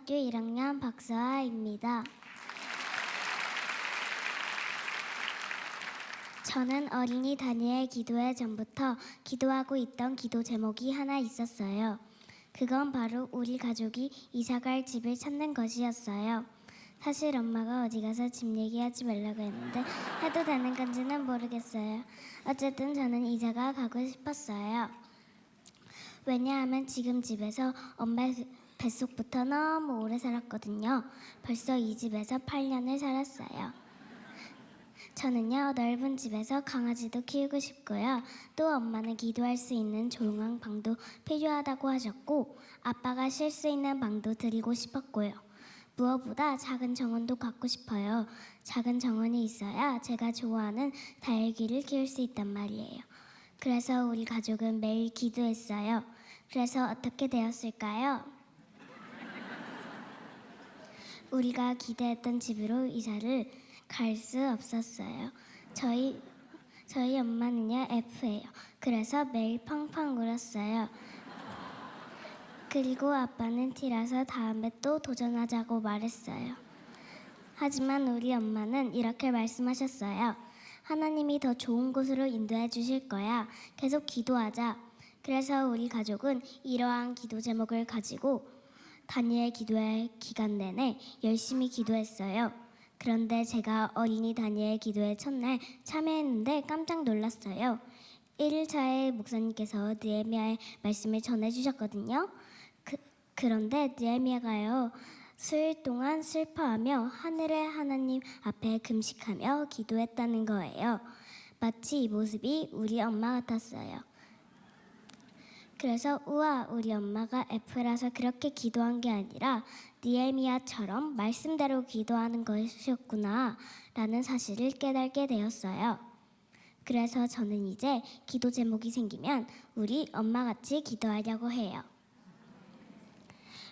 초등학교 1학년 박서아입니다. 저는 어린이 다니엘 기도회 전부터 기도하고 있던 기도 제목이 하나 있었어요. 그건 바로 우리 가족이 이사갈 집을 찾는 것이었어요. 사실 엄마가 어디 가서 집 얘기하지 말라고 했는데 해도 되는 건지는 모르겠어요. 어쨌든 저는 이사가 가고 싶었어요. 왜냐하면 지금 집에서 엄마 뱃속부터 너무 오래 살았거든요. 벌써 이 집에서 8년을 살았어요. 저는요, 넓은 집에서 강아지도 키우고 싶고요. 또 엄마는 기도할 수 있는 조용한 방도 필요하다고 하셨고, 아빠가 쉴 수 있는 방도 드리고 싶었고요. 무엇보다 작은 정원도 갖고 싶어요. 작은 정원이 있어야 제가 좋아하는 다육이를 키울 수 있단 말이에요. 그래서 우리 가족은 매일 기도했어요. 그래서 어떻게 되었을까요? 우리가 기대했던 집으로 이사를 갈 수 없었어요. 저희 엄마는요, F예요. 그래서 매일 팡팡 울었어요. 그리고 아빠는 T라서 다음에 또 도전하자고 말했어요. 하지만 우리 엄마는 이렇게 말씀하셨어요. 하나님이 더 좋은 곳으로 인도해 주실 거야. 계속 기도하자. 그래서 우리 가족은 이러한 기도 제목을 가지고 다니엘 기도회 기간 내내 열심히 기도했어요. 그런데 제가 어린이 다니엘 기도회 첫날 참여했는데 깜짝 놀랐어요. 1일차에 목사님께서 느헤미야의 말씀을 전해주셨거든요. 그런데 느헤미야가요, 수일 동안 슬퍼하며 하늘의 하나님 앞에 금식하며 기도했다는 거예요. 마치 이 모습이 우리 엄마 같았어요. 그래서 우와, 우리 엄마가 F라서 그렇게 기도한 게 아니라 느헤미야처럼 말씀대로 기도하는 것이었구나 라는 사실을 깨닫게 되었어요. 그래서 저는 이제 기도 제목이 생기면 우리 엄마같이 기도하려고 해요.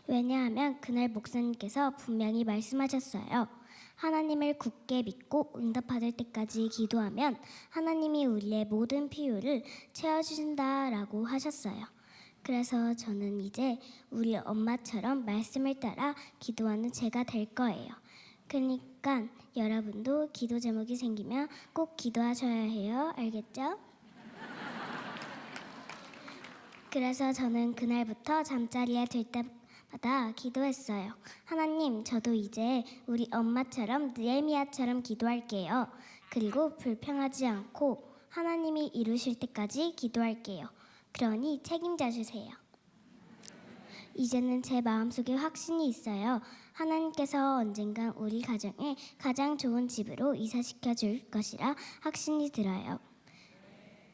왜냐하면 그날 목사님께서 분명히 말씀하셨어요. 하나님을 굳게 믿고 응답받을 때까지 기도하면 하나님이 우리의 모든 필요를 채워주신다라고 하셨어요. 그래서 저는 이제 우리 엄마처럼 말씀을 따라 기도하는 제가 될 거예요. 그러니까 여러분도 기도 제목이 생기면 꼭 기도하셔야 해요. 알겠죠? 그래서 저는 그날부터 잠자리에 들 때마다 기도했어요. 하나님, 저도 이제 우리 엄마처럼 느헤미야처럼 기도할게요. 그리고 불평하지 않고 하나님이 이루실 때까지 기도할게요. 그러니 책임져 주세요. 이제는 제 마음속에 확신이 있어요. 하나님께서 언젠간 우리 가정에 가장 좋은 집으로 이사시켜 줄 것이라 확신이 들어요.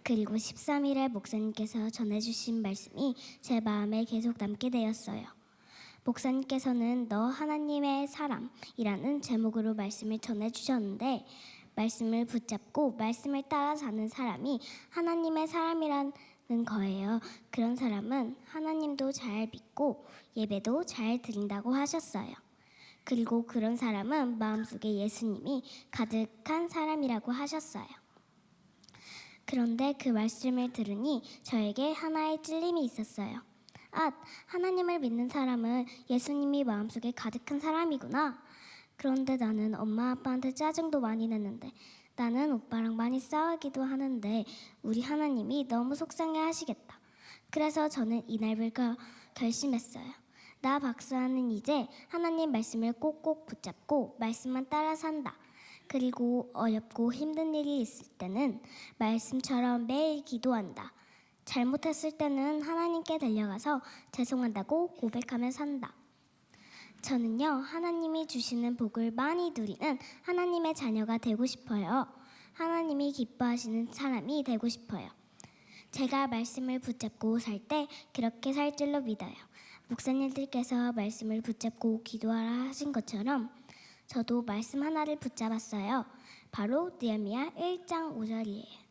그리고 13일에 목사님께서 전해주신 말씀이 제 마음에 계속 남게 되었어요. 목사님께서는 너 하나님의 사람이라는 제목으로 말씀을 전해주셨는데 말씀을 붙잡고 말씀을 따라 사는 사람이 하나님의 사람이라는 거예요. 그런 사람은 하나님도 잘 믿고 예배도 잘 드린다고 하셨어요. 그리고 그런 사람은 마음속에 예수님이 가득한 사람이라고 하셨어요. 그런데 그 말씀을 들으니 저에게 하나의 찔림이 있었어요. 아, 하나님을 믿는 사람은 예수님이 마음속에 가득한 사람이구나. 그런데 나는 엄마 아빠한테 짜증도 많이 냈는데 나는 오빠랑 많이 싸우기도 하는데 우리 하나님이 너무 속상해 하시겠다. 그래서 저는 이날부터 결심했어요. 나 박수아는 이제 하나님 말씀을 꼭꼭 붙잡고 말씀만 따라 산다. 그리고 어렵고 힘든 일이 있을 때는 말씀처럼 매일 기도한다. 잘못했을 때는 하나님께 달려가서 죄송하다고 고백하며 산다. 저는요, 하나님이 주시는 복을 많이 누리는 하나님의 자녀가 되고 싶어요. 하나님이 기뻐하시는 사람이 되고 싶어요. 제가 말씀을 붙잡고 살 때 그렇게 살 줄로 믿어요. 목사님들께서 말씀을 붙잡고 기도하라 하신 것처럼 저도 말씀 하나를 붙잡았어요. 바로 느헤미야 1장 5절이에요.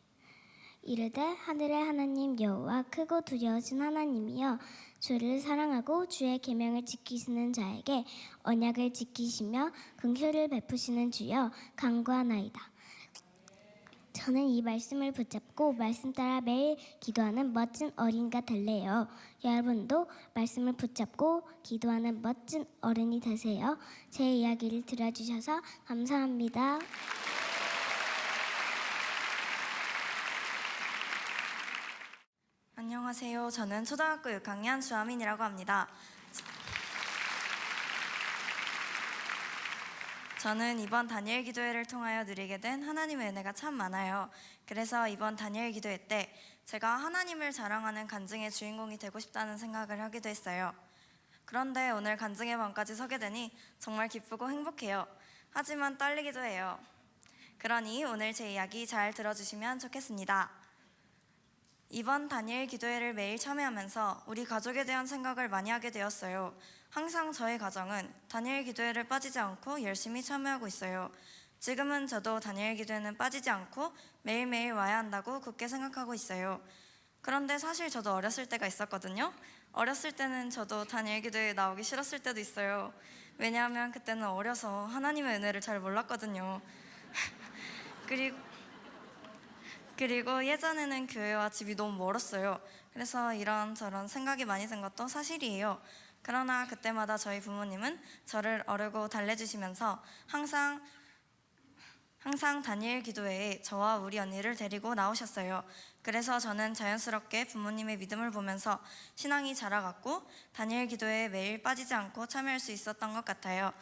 이르되 하늘의 하나님 여호와 크고 두려우신 하나님이여 주를 사랑하고 주의 계명을 지키시는 자에게 언약을 지키시며 긍휼을 베푸시는 주여 간구하나이다. 저는 이 말씀을 붙잡고 말씀 따라 매일 기도하는 멋진 어린이가 될래요. 여러분도 말씀을 붙잡고 기도하는 멋진 어른이 되세요. 제 이야기를 들어주셔서 감사합니다. 안녕하세요. 저는 초등학교 6학년 주아민이라고 합니다. 저는 이번 다니엘 기도회를 통하여 누리게 된 하나님의 은혜가 참 많아요. 그래서 이번 다니엘 기도회 때 제가 하나님을 자랑하는 간증의 주인공이 되고 싶다는 생각을 하기도 했어요. 그런데 오늘 간증의 방까지 서게 되니 정말 기쁘고 행복해요. 하지만 떨리기도 해요. 그러니 오늘 제 이야기 잘 들어주시면 좋겠습니다. 이번 다니엘 기도회를 매일 참여하면서 우리 가족에 대한 생각을 많이 하게 되었어요. 항상 저희 가정은 다니엘 기도회를 빠지지 않고 열심히 참여하고 있어요. 지금은 저도 다니엘 기도회는 빠지지 않고 매일매일 와야 한다고 굳게 생각하고 있어요. 그런데 사실 저도 어렸을 때가 있었거든요. 어렸을 때는 저도 다니엘 기도회에 나오기 싫었을 때도 있어요. 왜냐하면 그때는 어려서 하나님의 은혜를 잘 몰랐거든요. 그리고 예전에는 교회와 집이 너무 멀었어요. 그래서 이런저런 생각이 많이 든 것도 사실이에요. 그러나 그때마다 저희 부모님은 저를 어르고 달래주시면서 항상 다니엘 기도회에 저와 우리 언니를 데리고 나오셨어요. 그래서 저는 자연스럽게 부모님의 믿음을 보면서 신앙이 자라갔고 다니엘 기도회에 매일 빠지지 않고 참여할 수 있었던 것 같아요.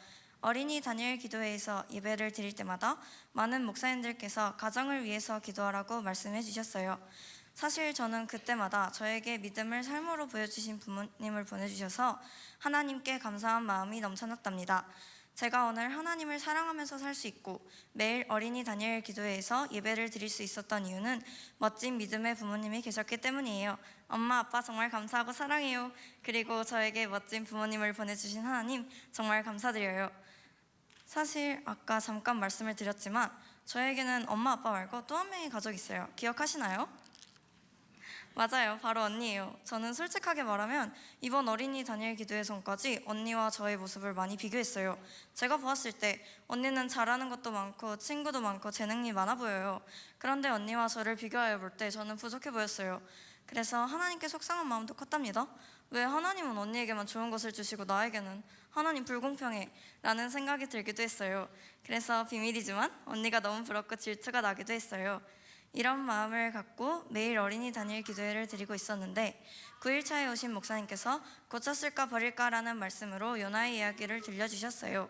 어린이 다니엘 기도회에서 예배를 드릴 때마다 많은 목사님들께서 가정을 위해서 기도하라고 말씀해 주셨어요. 사실 저는 그때마다 저에게 믿음을 삶으로 보여주신 부모님을 보내주셔서 하나님께 감사한 마음이 넘쳐났답니다. 제가 오늘 하나님을 사랑하면서 살 수 있고 매일 어린이 다니엘 기도회에서 예배를 드릴 수 있었던 이유는 멋진 믿음의 부모님이 계셨기 때문이에요. 엄마, 아빠 정말 감사하고 사랑해요. 그리고 저에게 멋진 부모님을 보내주신 하나님 정말 감사드려요. 사실 아까 잠깐 말씀을 드렸지만 저에게는 엄마, 아빠 말고 또 한 명의 가족이 있어요. 기억하시나요? 맞아요. 바로 언니예요. 저는 솔직하게 말하면 이번 어린이 다니엘 기도회 전까지 언니와 저의 모습을 많이 비교했어요. 제가 보았을 때 언니는 잘하는 것도 많고 친구도 많고 재능이 많아 보여요. 그런데 언니와 저를 비교하여 볼 때 저는 부족해 보였어요. 그래서 하나님께 속상한 마음도 컸답니다. 왜 하나님은 언니에게만 좋은 것을 주시고 나에게는 하나님 불공평해 라는 생각이 들기도 했어요. 그래서 비밀이지만 언니가 너무 부럽고 질투가 나기도 했어요. 이런 마음을 갖고 매일 어린이 다니엘 기도회를 드리고 있었는데 9일차에 오신 목사님께서 고쳤을까 버릴까라는 말씀으로 요나의 이야기를 들려주셨어요.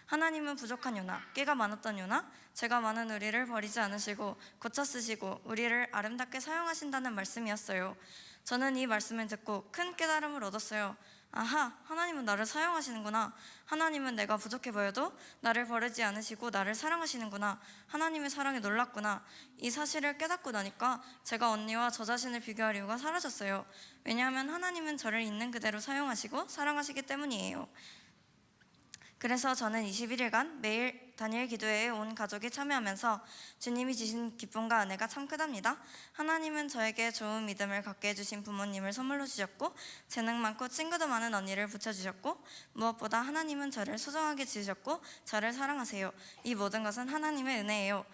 하나님은 부족한 요나, 깨가 많았던 요나, 죄가 많은 우리를 버리지 않으시고 고쳐 쓰시고 우리를 아름답게 사용하신다는 말씀이었어요. 저는 이 말씀을 듣고 큰 깨달음을 얻었어요. 아하, 하나님은 나를 사용하시는구나. 하나님은 내가 부족해 보여도 나를 버리지 않으시고 나를 사랑하시는구나. 하나님의 사랑에 놀랐구나. 이 사실을 깨닫고 나니까 제가 언니와 저 자신을 비교할 이유가 사라졌어요. 왜냐하면 하나님은 저를 있는 그대로 사용하시고 사랑하시기 때문이에요. 그래서 저는 21일간 매일 다니엘 기도회에 온 가족이 참여하면서 주님이 주신 기쁨과 은혜가 참 크답니다. 하나님은 저에게 좋은 믿음을 갖게 해주신 부모님을 선물로 주셨고 재능 많고 친구도 많은 언니를 붙여주셨고 무엇보다 하나님은 저를 소중하게 지으셨고 저를 사랑하세요. 이 모든 것은 하나님의 은혜예요.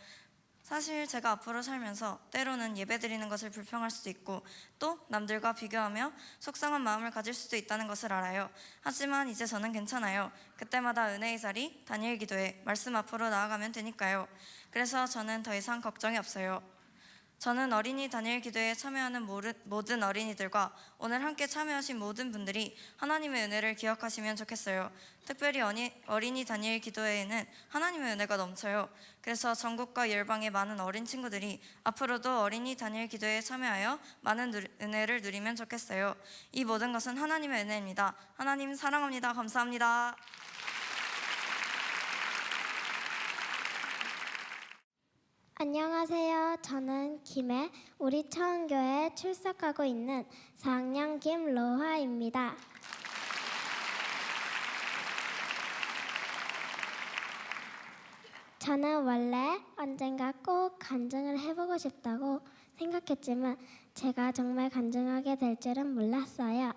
사실 제가 앞으로 살면서 때로는 예배드리는 것을 불평할 수도 있고 또 남들과 비교하며 속상한 마음을 가질 수도 있다는 것을 알아요. 하지만 이제 저는 괜찮아요. 그때마다 은혜의 자리, 다니엘 기도회, 말씀 앞으로 나아가면 되니까요. 그래서 저는 더 이상 걱정이 없어요. 저는 어린이 다니엘 기도회에 참여하는 모든 어린이들과 오늘 함께 참여하신 모든 분들이 하나님의 은혜를 기억하시면 좋겠어요. 특별히 어린이 다니엘 기도회에는 하나님의 은혜가 넘쳐요. 그래서 전국과 열방의 많은 어린 친구들이 앞으로도 어린이 다니엘 기도회에 참여하여 많은 은혜를 누리면 좋겠어요. 이 모든 것은 하나님의 은혜입니다. 하나님 사랑합니다. 감사합니다. 안녕하세요. 저는 김해 우리 처음교회에 출석하고 있는 4학년 김로하입니다. 저는 원래 언젠가 꼭 간증을 해보고 싶다고 생각했지만 제가 정말 간증하게 될 줄은 몰랐어요.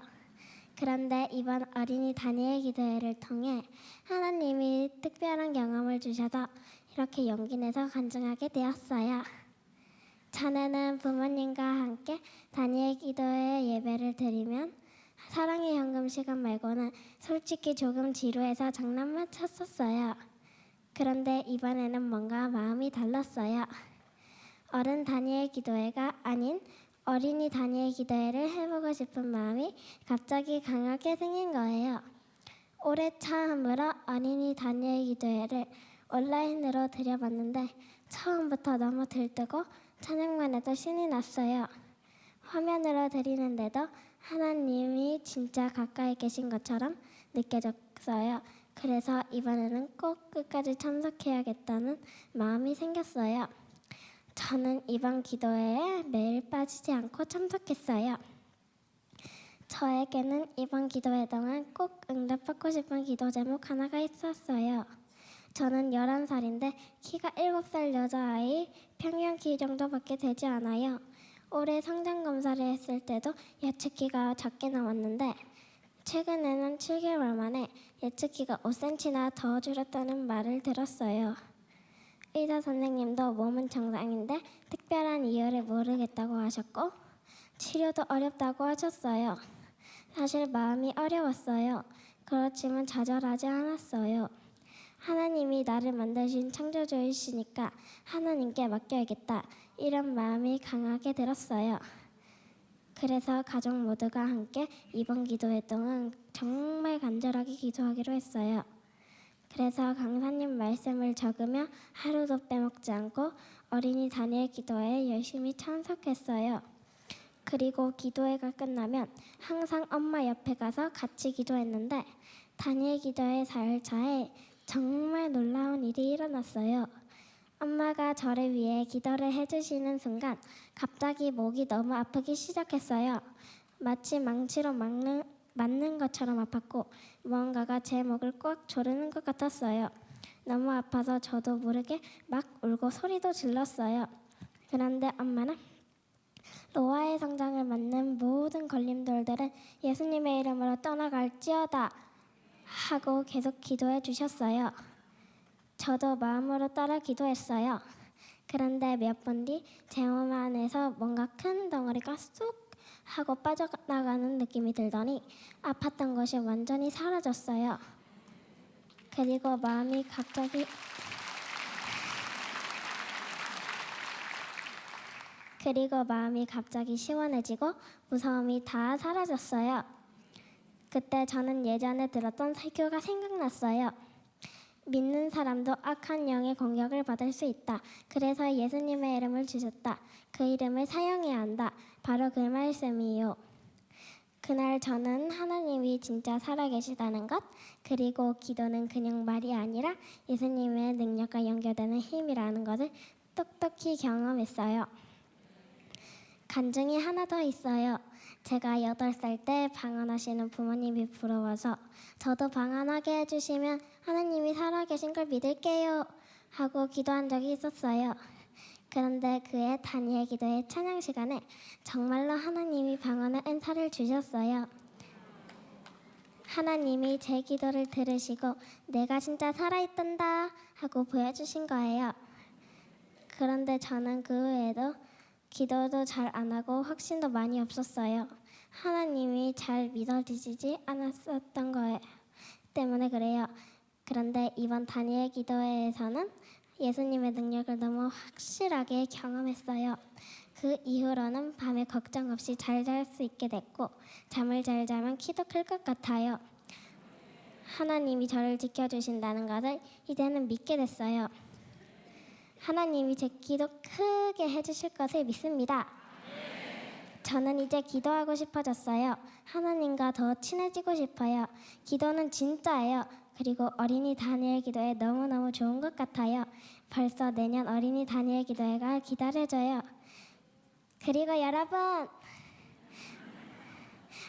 그런데 이번 어린이 다니엘 기도회를 통해 하나님이 특별한 경험을 주셔서 이렇게 용기 내서 간증하게 되었어요. 자네는 부모님과 함께 다니엘 기도회 예배를 드리면 사랑의 현금 시간 말고는 솔직히 조금 지루해서 장난만 쳤었어요. 그런데 이번에는 뭔가 마음이 달랐어요. 어른 다니엘 기도회가 아닌 어린이 다니엘 기도회를 해보고 싶은 마음이 갑자기 강하게 생긴 거예요. 올해 처음으로 어린이 다니엘 기도회를 온라인으로 드려봤는데 처음부터 너무 들뜨고 찬양만 해도 신이 났어요. 화면으로 드리는데도 하나님이 진짜 가까이 계신 것처럼 느껴졌어요. 그래서 이번에는 꼭 끝까지 참석해야겠다는 마음이 생겼어요. 저는 이번 기도회에 매일 빠지지 않고 참석했어요. 저에게는 이번 기도회 동안 꼭 응답받고 싶은 기도 제목 하나가 있었어요. 저는 11살인데 키가 7살 여자아이 평균 키 정도밖에 되지 않아요. 올해 성장 검사를 했을 때도 예측키가 작게 나왔는데 최근에는 7개월 만에 예측키가 5cm나 더 줄었다는 말을 들었어요. 의사 선생님도 몸은 정상인데 특별한 이유를 모르겠다고 하셨고 치료도 어렵다고 하셨어요. 사실 마음이 어려웠어요. 그렇지만 좌절하지 않았어요. 하나님이 나를 만드신 창조주이시니까 하나님께 맡겨야겠다. 이런 마음이 강하게 들었어요. 그래서 가족 모두가 함께 이번 기도회 동안 정말 간절하게 기도하기로 했어요. 그래서 강사님 말씀을 적으며 하루도 빼먹지 않고 어린이 다니엘 기도회에 열심히 참석했어요. 그리고 기도회가 끝나면 항상 엄마 옆에 가서 같이 기도했는데 다니엘 기도회 4일차에 정말 놀라운 일이 일어났어요. 엄마가 저를 위해 기도를 해주시는 순간 갑자기 목이 너무 아프기 시작했어요. 마치 망치로 맞는 것처럼 아팠고 무언가가 제 목을 꽉 조르는 것 같았어요. 너무 아파서 저도 모르게 막 울고 소리도 질렀어요. 그런데 엄마는 노아의 성장을 막는 모든 걸림돌들은 예수님의 이름으로 떠나갈지어다 하고 계속 기도해 주셨어요. 저도 마음으로 따라 기도했어요. 그런데 몇 분 뒤 제 몸 안에서 뭔가 큰 덩어리가 쑥 하고 빠져나가는 느낌이 들더니 아팠던 것이 완전히 사라졌어요. 그리고 마음이 갑자기 시원해지고 무서움이 다 사라졌어요. 그때 저는 예전에 들었던 설교가 생각났어요. 믿는 사람도 악한 영의 공격을 받을 수 있다. 그래서 예수님의 이름을 주셨다. 그 이름을 사용해야 한다. 바로 그 말씀이요. 그날 저는 하나님이 진짜 살아계시다는 것, 그리고 기도는 그냥 말이 아니라 예수님의 능력과 연결되는 힘이라는 것을 똑똑히 경험했어요. 간증이 하나 더 있어요. 제가 8살 때 방언하시는 부모님이 부러워서 저도 방언하게 해주시면 하나님이 살아계신 걸 믿을게요 하고 기도한 적이 있었어요. 그런데 그해 다니엘 기도회 찬양 시간에 정말로 하나님이 방언의 은사를 주셨어요. 하나님이 제 기도를 들으시고 내가 진짜 살아있단다 하고 보여주신 거예요. 그런데 저는 그 후에도 기도도 잘 안 하고 확신도 많이 없었어요. 하나님이 잘 믿어지지 않았었던 거예요. 때문에 그래요. 그런데 이번 다니엘 기도회에서는 예수님의 능력을 너무 확실하게 경험했어요. 그 이후로는 밤에 걱정 없이 잘 잘 수 있게 됐고 잠을 잘 자면 키도 클 것 같아요. 하나님이 저를 지켜주신다는 것을 이제는 믿게 됐어요. 하나님이 제 기도 크게 해주실 것을 믿습니다. 저는 이제 기도하고 싶어졌어요. 하나님과 더 친해지고 싶어요. 기도는 진짜예요. 그리고 어린이 다니엘 기도회 너무너무 좋은 것 같아요. 벌써 내년 어린이 다니엘 기도회가 기다려져요. 그리고 여러분,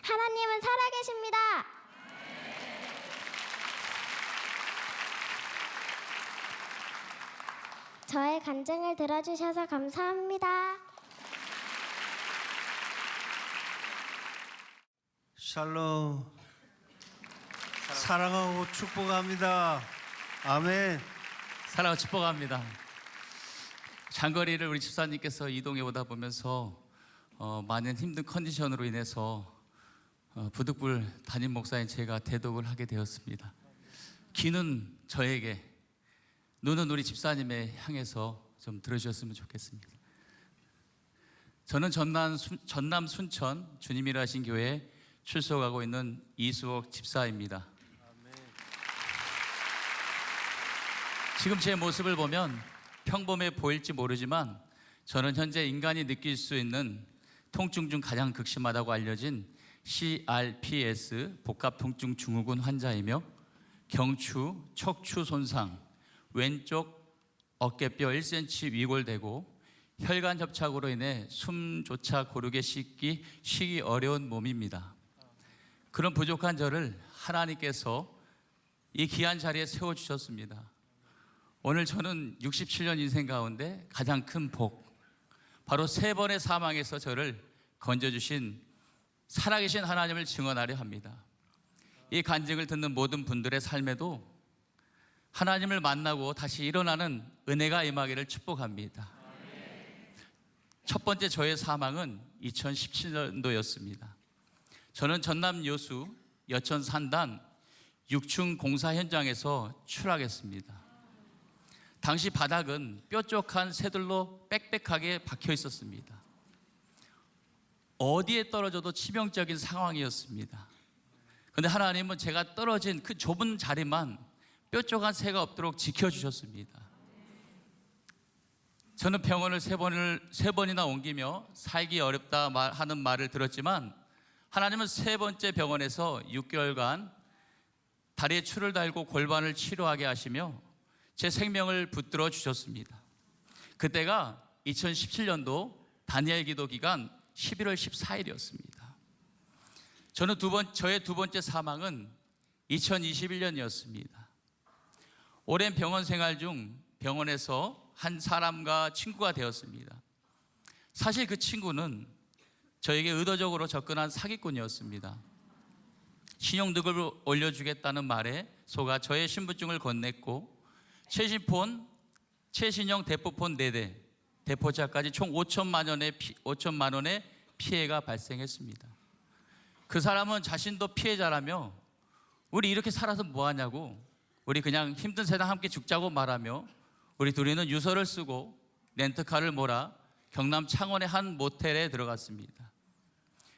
하나님은 살아계십니다. 저의 간증을 들어주셔서 감사합니다. 샬롬. 사랑하고 축복합니다. 아멘. 사랑하고 축복합니다. 장거리를 우리 집사님께서 이동해 오다 보면서 많은 힘든 컨디션으로 인해서 부득불 담임 목사인 제가 대독을 하게 되었습니다. 귀는 저에게, 눈은 우리 집사님에 향해서 좀 들어주셨으면 좋겠습니다. 저는 전남 순천 주님이라 하신 교회에 출석하고 있는 이수옥 집사입니다. 지금 제 모습을 보면 평범해 보일지 모르지만 저는 현재 인간이 느낄 수 있는 통증 중 가장 극심하다고 알려진 CRPS 복합통증 증후군 환자이며 경추, 척추 손상, 왼쪽 어깨뼈 1cm 위골되고 혈관 협착으로 인해 숨조차 고르게 쉬기 어려운 몸입니다. 그런 부족한 저를 하나님께서 이 귀한 자리에 세워주셨습니다. 오늘 저는 67년 인생 가운데 가장 큰 복, 바로 3번의 사망에서 저를 건져주신 살아계신 하나님을 증언하려 합니다. 이 간증을 듣는 모든 분들의 삶에도 하나님을 만나고 다시 일어나는 은혜가 임하기를 축복합니다. 첫 번째 저의 사망은 2017년도였습니다. 저는 전남 여수 여천 산단 6층 공사 현장에서 추락했습니다. 당시 바닥은 뾰족한 새들로 빽빽하게 박혀 있었습니다. 어디에 떨어져도 치명적인 상황이었습니다. 그런데 하나님은 제가 떨어진 그 좁은 자리만 뾰족한 새가 없도록 지켜주셨습니다. 저는 병원을 세 번이나 옮기며 살기 어렵다 하는 말을 들었지만 하나님은 3번째 병원에서 6개월간 다리에 추를 달고 골반을 치료하게 하시며 제 생명을 붙들어 주셨습니다. 그때가 2017년도 다니엘 기도 기간 11월 14일이었습니다. 저의 두 번째 사망은 2021년이었습니다. 오랜 병원 생활 중 병원에서 한 사람과 친구가 되었습니다. 사실 그 친구는 저에게 의도적으로 접근한 사기꾼이었습니다. 신용등급을 올려주겠다는 말에 속아 저의 신분증을 건넸고 최신형 대포폰 4대, 대포차까지 총 5천만 원의 피해가 발생했습니다. 그 사람은 자신도 피해자라며 우리 이렇게 살아서 뭐하냐고, 우리 그냥 힘든 세상 함께 죽자고 말하며 우리 둘이는 유서를 쓰고 렌트카를 몰아 경남 창원의 한 모텔에 들어갔습니다.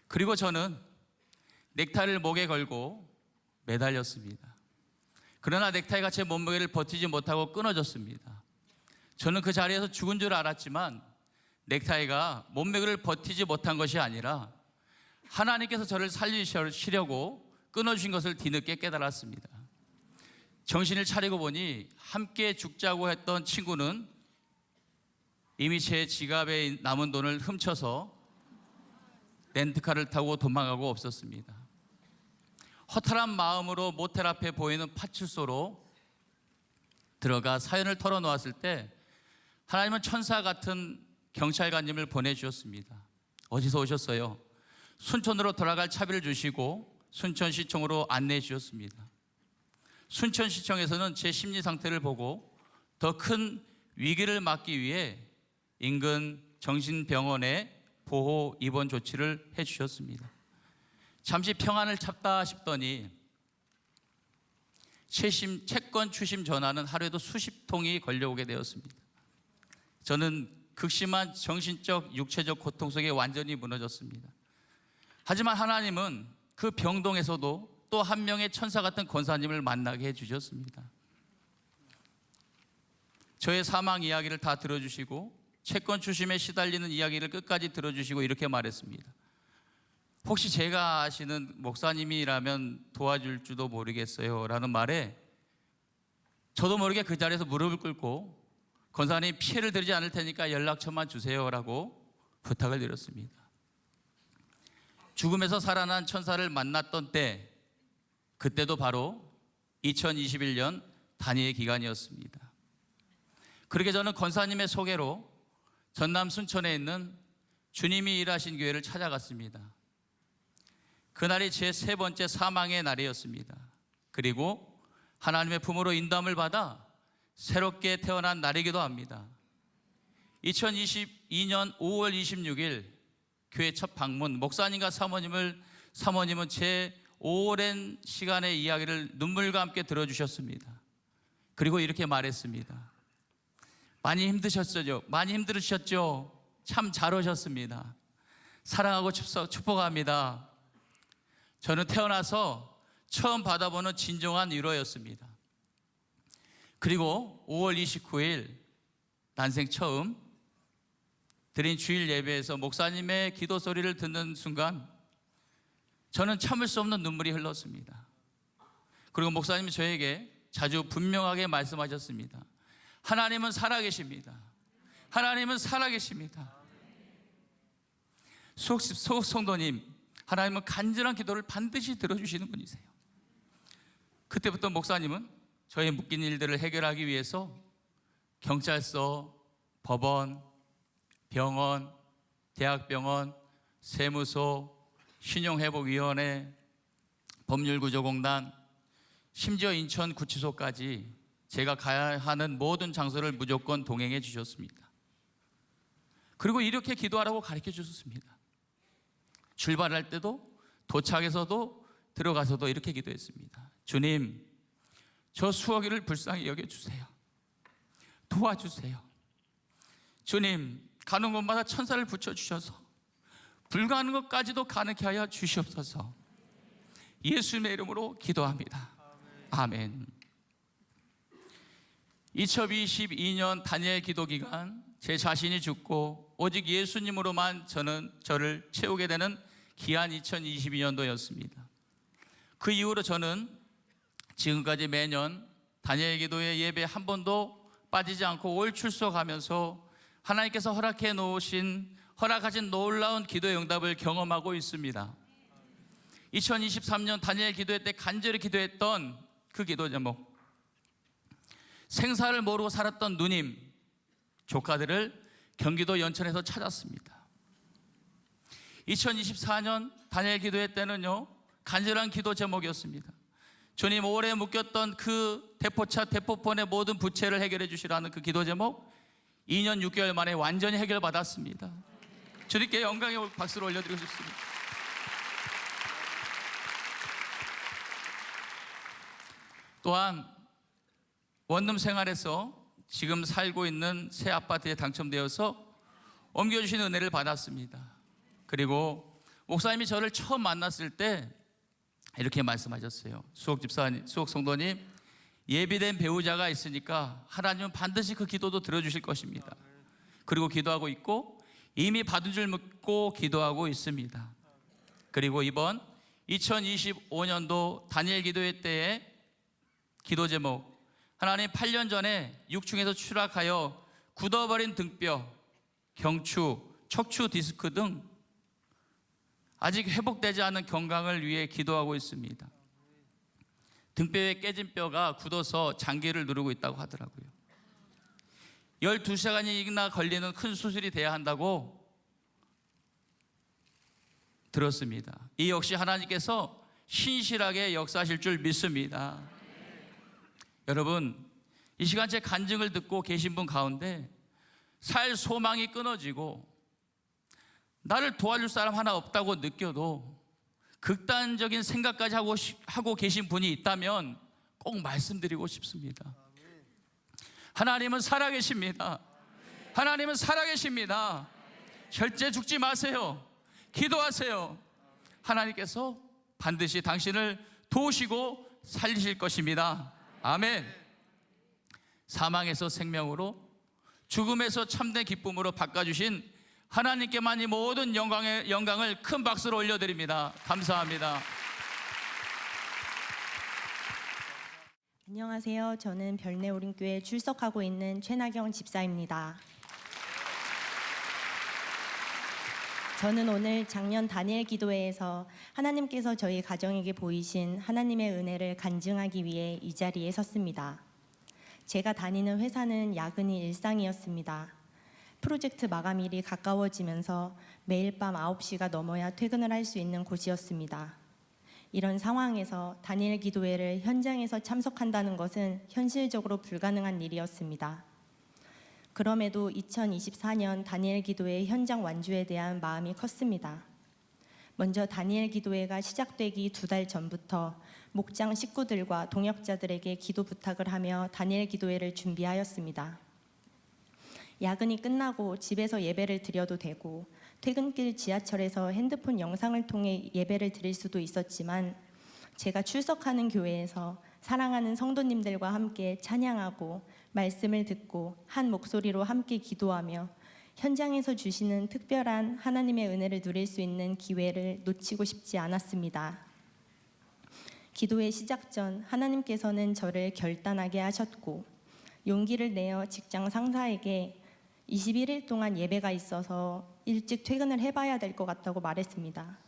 그리고 저는 넥타이를 목에 걸고 매달렸습니다. 그러나 넥타이가 제 몸무게를 버티지 못하고 끊어졌습니다. 저는 그 자리에서 죽은 줄 알았지만 넥타이가 몸무게를 버티지 못한 것이 아니라 하나님께서 저를 살리시려고 끊어주신 것을 뒤늦게 깨달았습니다. 정신을 차리고 보니 함께 죽자고 했던 친구는 이미 제 지갑에 남은 돈을 훔쳐서 렌트카를 타고 도망가고 없었습니다. 허탈한 마음으로 모텔 앞에 보이는 파출소로 들어가 사연을 털어놓았을 때 하나님은 천사 같은 경찰관님을 보내주셨습니다. 어디서 오셨어요? 순천으로 돌아갈 차비를 주시고 순천시청으로 안내해 주셨습니다. 순천시청에서는 제 심리 상태를 보고 더 큰 위기를 막기 위해 인근 정신병원에 보호 입원 조치를 해주셨습니다. 잠시 평안을 찾다 싶더니 채권 추심 전화는 하루에도 수십 통이 걸려오게 되었습니다. 저는 극심한 정신적, 육체적 고통 속에 완전히 무너졌습니다. 하지만 하나님은 그 병동에서도 또 한 명의 천사 같은 권사님을 만나게 해주셨습니다. 저의 사망 이야기를 다 들어주시고 채권 추심에 시달리는 이야기를 끝까지 들어주시고 이렇게 말했습니다. 혹시 제가 아시는 목사님이라면 도와줄지도 모르겠어요 라는 말에 저도 모르게 그 자리에서 무릎을 꿇고 권사님 피해를 드리지 않을 테니까 연락처만 주세요 라고 부탁을 드렸습니다. 죽음에서 살아난 천사를 만났던 때, 그때도 바로 2021년 단위의 기간이었습니다. 그렇게 저는 권사님의 소개로 전남 순천에 있는 주님이 일하신 교회를 찾아갔습니다. 그날이 제 3번째 사망의 날이었습니다. 그리고 하나님의 품으로 인도함을 받아 새롭게 태어난 날이기도 합니다. 2022년 5월 26일 교회 첫 방문, 목사님과 사모님은 제 오랜 시간의 이야기를 눈물과 함께 들어주셨습니다. 그리고 이렇게 말했습니다. 많이 힘드셨죠? 많이 힘들으셨죠? 참 잘 오셨습니다. 사랑하고 축복합니다. 저는 태어나서 처음 받아보는 진정한 위로였습니다. 그리고 5월 29일 난생 처음 드린 주일 예배에서 목사님의 기도 소리를 듣는 순간 저는 참을 수 없는 눈물이 흘렀습니다. 그리고 목사님이 저에게 자주 분명하게 말씀하셨습니다. 하나님은 살아계십니다. 하나님은 살아계십니다. 수옥 성도님, 하나님은 간절한 기도를 반드시 들어주시는 분이세요. 그때부터 목사님은 저의 묶인 일들을 해결하기 위해서 경찰서, 법원, 병원, 대학병원, 세무소, 신용회복위원회, 법률구조공단, 심지어 인천구치소까지 제가 가야 하는 모든 장소를 무조건 동행해 주셨습니다. 그리고 이렇게 기도하라고 가르쳐 주셨습니다. 출발할 때도 도착해서도 들어가서도 이렇게 기도했습니다. 주님, 저 수호기를 불쌍히 여겨주세요. 도와주세요. 주님, 가는 곳마다 천사를 붙여주셔서 불가능한 것까지도 가능케 하여 주시옵소서. 예수님의 이름으로 기도합니다. 아멘. 2022년 다니엘 기도 기간, 제 자신이 죽고 오직 예수님으로만 저를 채우게 되는 귀한 2022년도였습니다. 그 이후로 저는 지금까지 매년 다니엘 기도회 예배 한 번도 빠지지 않고 올 출석하면서 하나님께서 허락하신 놀라운 기도의 응답을 경험하고 있습니다. 2023년 다니엘 기도회 때 간절히 기도했던 그 기도 제목, 생사를 모르고 살았던 누님 조카들을 경기도 연천에서 찾았습니다. 2024년 다니엘 기도회 때는요, 간절한 기도 제목이었습니다. 주님, 오래 묶였던 그 대포폰의 모든 부채를 해결해 주시라는 그 기도 제목, 2년 6개월 만에 완전히 해결받았습니다. 주님께 영광의 박수를 올려드리고 싶습니다. 또한 원룸 생활에서 지금 살고 있는 새 아파트에 당첨되어서 옮겨주시는 은혜를 받았습니다. 그리고 목사님이 저를 처음 만났을 때 이렇게 말씀하셨어요. 수옥 성도님, 예비된 배우자가 있으니까 하나님은 반드시 그 기도도 들어주실 것입니다. 그리고 기도하고 있고 이미 받은 줄 믿고 기도하고 있습니다. 그리고 이번 2025년도 다니엘 기도회 때의 기도 제목, 하나님 8년 전에 6층에서 추락하여 굳어버린 등뼈, 경추, 척추 디스크 등 아직 회복되지 않은 건강을 위해 기도하고 있습니다. 등뼈에 깨진 뼈가 굳어서 장기를 누르고 있다고 하더라고요. 12시간이나 걸리는 큰 수술이 돼야 한다고 들었습니다. 이 역시 하나님께서 신실하게 역사하실 줄 믿습니다. 여러분, 이 시간 제 간증을 듣고 계신 분 가운데 살 소망이 끊어지고 나를 도와줄 사람 하나 없다고 느껴도 극단적인 생각까지 하고 계신 분이 있다면 꼭 말씀드리고 싶습니다. 하나님은 살아계십니다. 하나님은 살아계십니다. 절대 죽지 마세요. 기도하세요. 하나님께서 반드시 당신을 도우시고 살리실 것입니다. 아멘. 사망에서 생명으로, 죽음에서 참된 기쁨으로 바꿔주신 하나님께만 이 모든 영광을 큰 박수로 올려드립니다. 감사합니다. 안녕하세요. 저는 별내오림교회에 출석하고 있는 최나경 집사입니다. 저는 오늘 작년 다니엘 기도회에서 하나님께서 저희 가정에게 보이신 하나님의 은혜를 간증하기 위해 이 자리에 섰습니다. 제가 다니는 회사는 야근이 일상이었습니다. 프로젝트 마감일이 가까워지면서 매일 밤 9시가 넘어야 퇴근을 할 수 있는 곳이었습니다. 이런 상황에서 다니엘 기도회를 현장에서 참석한다는 것은 현실적으로 불가능한 일이었습니다. 그럼에도 2024년 다니엘 기도회 현장 완주에 대한 마음이 컸습니다. 먼저 다니엘 기도회가 시작되기 2달 전부터 목장 식구들과 동역자들에게 기도 부탁을 하며 다니엘 기도회를 준비하였습니다. 야근이 끝나고 집에서 예배를 드려도 되고 퇴근길 지하철에서 핸드폰 영상을 통해 예배를 드릴 수도 있었지만 제가 출석하는 교회에서 사랑하는 성도님들과 함께 찬양하고 말씀을 듣고 한 목소리로 함께 기도하며 현장에서 주시는 특별한 하나님의 은혜를 누릴 수 있는 기회를 놓치고 싶지 않았습니다. 기도의 시작 전 하나님께서는 저를 결단하게 하셨고 용기를 내어 직장 상사에게 21일 동안 예배가 있어서 일찍 퇴근을 해봐야 될 것 같다고 말했습니다.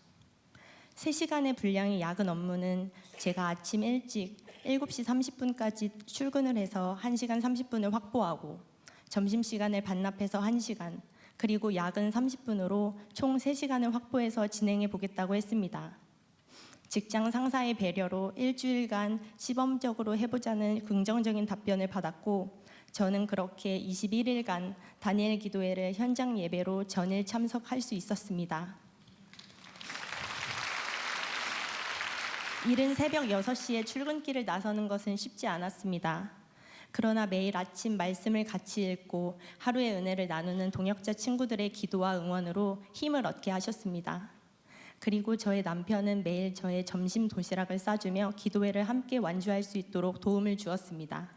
3시간의 분량의 야근 업무는 제가 아침 일찍 7시 30분까지 출근을 해서 1시간 30분을 확보하고 점심시간을 반납해서 1시간, 그리고 야근 30분으로 총 3시간을 확보해서 진행해 보겠다고 했습니다. 직장 상사의 배려로 일주일간 시범적으로 해보자는 긍정적인 답변을 받았고 저는 그렇게 21일간 다니엘 기도회를 현장 예배로 전일 참석할 수 있었습니다. 이른 새벽 6시에 출근길을 나서는 것은 쉽지 않았습니다. 그러나 매일 아침 말씀을 같이 읽고 하루의 은혜를 나누는 동역자 친구들의 기도와 응원으로 힘을 얻게 하셨습니다. 그리고 저의 남편은 매일 저의 점심 도시락을 싸주며 기도회를 함께 완주할 수 있도록 도움을 주었습니다.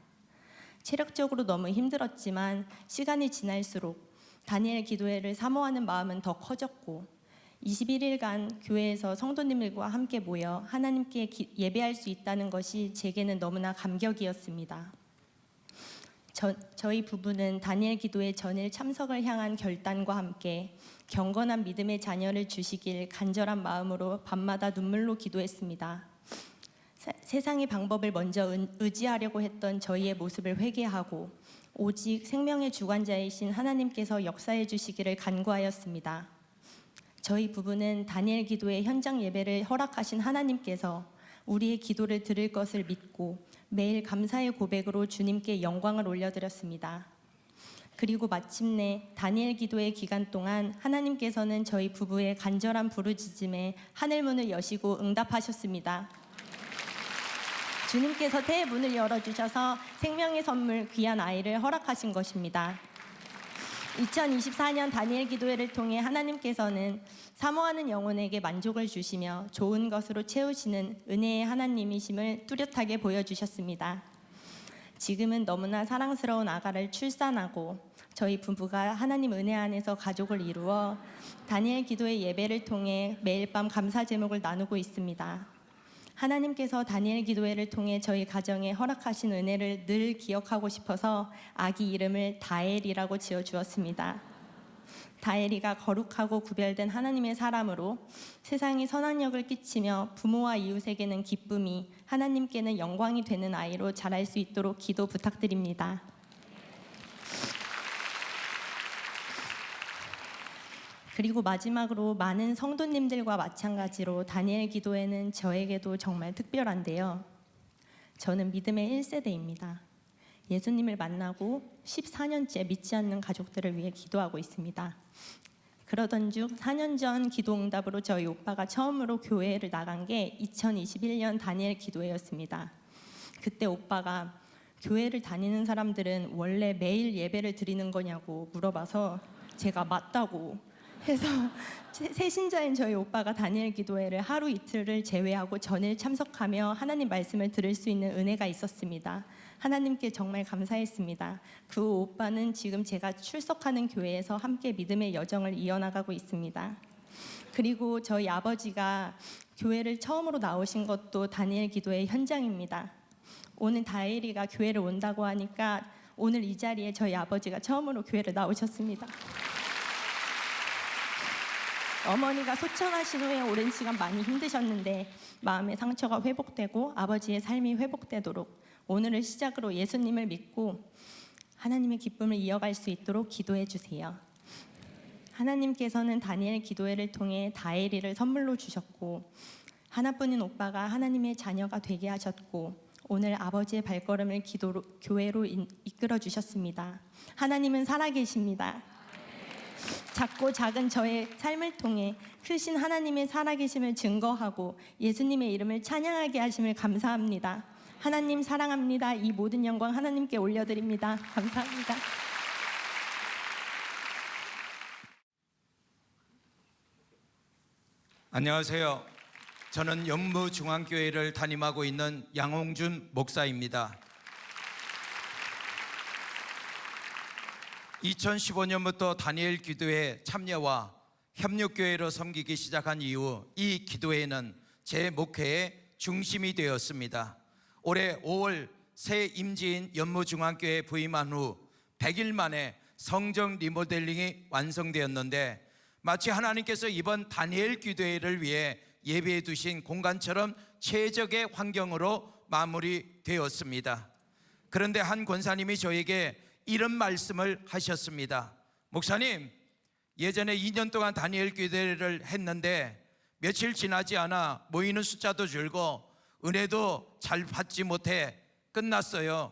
체력적으로 너무 힘들었지만 시간이 지날수록 다니엘 기도회를 사모하는 마음은 더 커졌고 21일간 교회에서 성도님들과 함께 모여 하나님께 예배할 수 있다는 것이 제게는 너무나 감격이었습니다. 저희 부부는 다니엘 기도회 전일 참석을 향한 결단과 함께 경건한 믿음의 자녀를 주시길 간절한 마음으로 밤마다 눈물로 기도했습니다. 세상의 방법을 먼저 의지하려고 했던 저희의 모습을 회개하고 오직 생명의 주관자이신 하나님께서 역사해 주시기를 간구하였습니다. 저희 부부는 다니엘 기도회 현장 예배를 허락하신 하나님께서 우리의 기도를 들을 것을 믿고 매일 감사의 고백으로 주님께 영광을 올려드렸습니다. 그리고 마침내 다니엘 기도회 기간 동안 하나님께서는 저희 부부의 간절한 부르짖음에 하늘문을 여시고 응답하셨습니다. 주님께서 대문을 열어주셔서 생명의 선물 귀한 아이를 허락하신 것입니다. 2024년 다니엘 기도회를 통해 하나님께서는 사모하는 영혼에게 만족을 주시며 좋은 것으로 채우시는 은혜의 하나님이심을 뚜렷하게 보여주셨습니다. 지금은 너무나 사랑스러운 아가를 출산하고 저희 부부가 하나님 은혜 안에서 가족을 이루어 다니엘 기도회 예배를 통해 매일 밤 감사 제목을 나누고 있습니다. 하나님께서 다니엘 기도회를 통해 저희 가정에 허락하신 은혜를 늘 기억하고 싶어서 아기 이름을 다엘이라고 지어주었습니다. 다엘이가 거룩하고 구별된 하나님의 사람으로 세상에 선한 역을 끼치며 부모와 이웃에게는 기쁨이, 하나님께는 영광이 되는 아이로 자랄 수 있도록 기도 부탁드립니다. 그리고 마지막으로 많은 성도님들과 마찬가지로 다니엘 기도회는 저에게도 정말 특별한데요. 저는 믿음의 1세대입니다. 예수님을 만나고 14년째 믿지 않는 가족들을 위해 기도하고 있습니다. 그러던 중 4년 전 기도응답으로 저희 오빠가 처음으로 교회를 나간 게 2021년 다니엘 기도회였습니다. 그때 오빠가 교회를 다니는 사람들은 원래 매일 예배를 드리는 거냐고 물어봐서 제가 맞다고 해서 새신자인 저희 오빠가 다니엘 기도회를 하루 이틀을 제외하고 전일 참석하며 하나님 말씀을 들을 수 있는 은혜가 있었습니다. 하나님께 정말 감사했습니다. 그 오빠는 지금 제가 출석하는 교회에서 함께 믿음의 여정을 이어나가고 있습니다. 그리고 저희 아버지가 교회를 처음으로 나오신 것도 다니엘 기도회 현장입니다. 오늘 다엘이가 교회를 온다고 하니까 오늘 이 자리에 저희 아버지가 처음으로 교회를 나오셨습니다. 어머니가 소천하신 후에 오랜 시간 많이 힘드셨는데 마음의 상처가 회복되고 아버지의 삶이 회복되도록 오늘을 시작으로 예수님을 믿고 하나님의 기쁨을 이어갈 수 있도록 기도해 주세요. 하나님께서는 다니엘 기도회를 통해 다엘이를 선물로 주셨고 하나뿐인 오빠가 하나님의 자녀가 되게 하셨고 오늘 아버지의 발걸음을 교회로 이끌어 주셨습니다. 하나님은 살아계십니다. 작고 작은 저의 삶을 통해 크신 하나님의 살아계심을 증거하고 예수님의 이름을 찬양하게 하심을 감사합니다. 하나님 사랑합니다. 이 모든 영광 하나님께 올려드립니다. 감사합니다. 안녕하세요. 저는 연무중앙교회를 담임하고 있는 양홍준 목사입니다. 2015년부터 다니엘 기도회 참여와 협력교회로 섬기기 시작한 이후 이 기도회는 제 목회의 중심이 되었습니다. 올해 5월 새 임지인 연무중앙교회에 부임한 후 100일 만에 성정 리모델링이 완성되었는데 마치 하나님께서 이번 다니엘 기도회를 위해 예배해 두신 공간처럼 최적의 환경으로 마무리되었습니다. 그런데 한 권사님이 저에게 이런 말씀을 하셨습니다. 목사님, 예전에 2년 동안 다니엘 기도회를 했는데 며칠 지나지 않아 모이는 숫자도 줄고 은혜도 잘 받지 못해 끝났어요.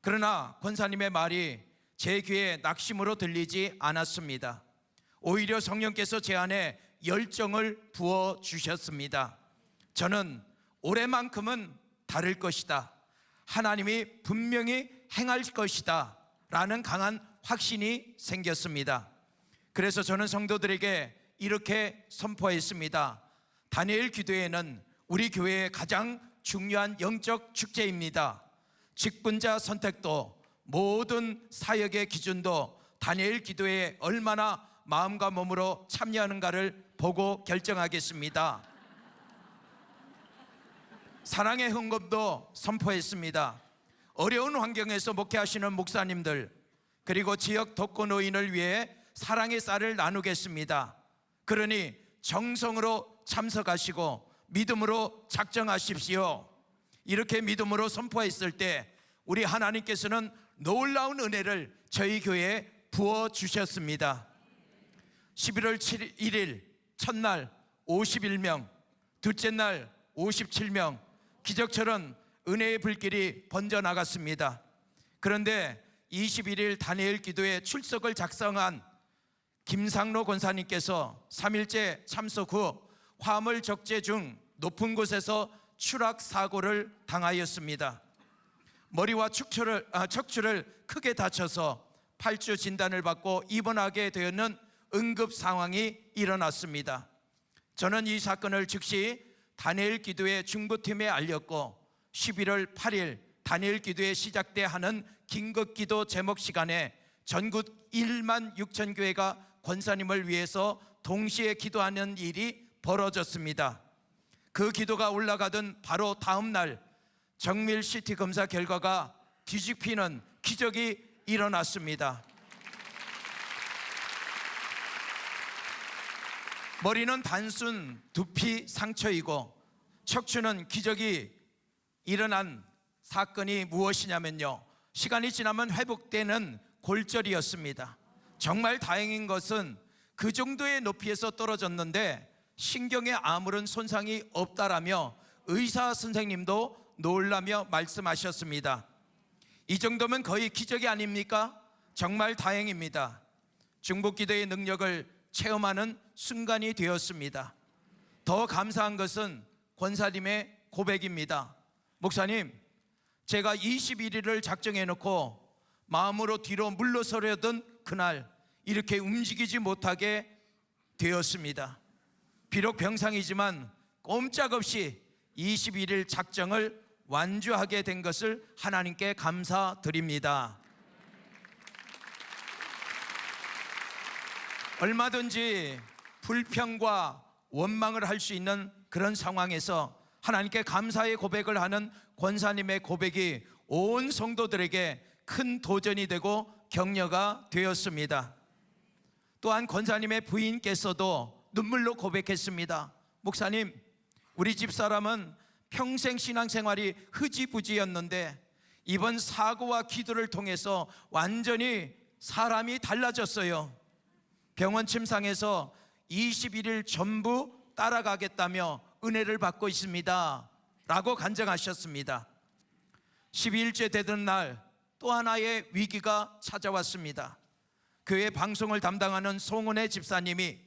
그러나 권사님의 말이 제 귀에 낙심으로 들리지 않았습니다. 오히려 성령께서 제 안에 열정을 부어주셨습니다. 저는 올해만큼은 다를 것이다, 하나님이 분명히 행할 것이다 라는 강한 확신이 생겼습니다. 그래서 저는 성도들에게 이렇게 선포했습니다. 다니엘 기도회는 우리 교회의 가장 중요한 영적 축제입니다. 직분자 선택도 모든 사역의 기준도 다니엘 기도회에 얼마나 마음과 몸으로 참여하는가를 보고 결정하겠습니다. 사랑의 헌금도 선포했습니다. 어려운 환경에서 목회하시는 목사님들 그리고 지역 독거노인을 위해 사랑의 쌀을 나누겠습니다. 그러니 정성으로 참석하시고 믿음으로 작정하십시오. 이렇게 믿음으로 선포했을 때 우리 하나님께서는 놀라운 은혜를 저희 교회에 부어주셨습니다. 11월 1일 첫날 51명, 둘째 날 57명, 기적처럼 은혜의 불길이 번져나갔습니다. 그런데 21일 다니엘 기도회 출석을 작성한 김상로 권사님께서 3일째 참석 후 화물 적재 중 높은 곳에서 추락 사고를 당하였습니다. 머리와 척추를 크게 다쳐서 8주 진단을 받고 입원하게 되었는 응급 상황이 일어났습니다. 저는 이 사건을 즉시 다니엘 기도회 중보팀에 알렸고 11월 8일 다니엘 기도회 시작 때 하는 긴급기도 제목 시간에 전국 1만 6천 교회가 권사님을 위해서 동시에 기도하는 일이 벌어졌습니다. 그 기도가 올라가던 바로 다음 날 정밀 CT 검사 결과가 뒤집히는 기적이 일어났습니다. 머리는 단순 두피 상처이고 척추는 기적이 일어난 사건이 무엇이냐면요, 시간이 지나면 회복되는 골절이었습니다. 정말 다행인 것은 그 정도의 높이에서 떨어졌는데 신경에 아무런 손상이 없다라며 의사 선생님도 놀라며 말씀하셨습니다. 이 정도면 거의 기적이 아닙니까? 정말 다행입니다. 중보기도의 능력을 체험하는 순간이 되었습니다. 더 감사한 것은 권사님의 고백입니다. 목사님, 제가 21일을 작정해 놓고 마음으로 뒤로 물러서려던 그날 이렇게 움직이지 못하게 되었습니다. 비록 병상이지만 꼼짝없이 21일 작정을 완주하게 된 것을 하나님께 감사드립니다. 얼마든지 불평과 원망을 할 수 있는 그런 상황에서 하나님께 감사의 고백을 하는 권사님의 고백이 온 성도들에게 큰 도전이 되고 격려가 되었습니다. 또한 권사님의 부인께서도 눈물로 고백했습니다. 목사님, 우리 집사람은 평생 신앙생활이 흐지부지였는데 이번 사고와 기도를 통해서 완전히 사람이 달라졌어요. 병원 침상에서 21일 전부 따라가겠다며 은혜를 받고 있습니다 라고 간증하셨습니다. 12일째 되던 날 또 하나의 위기가 찾아왔습니다. 교회 방송을 담당하는 송은혜 집사님이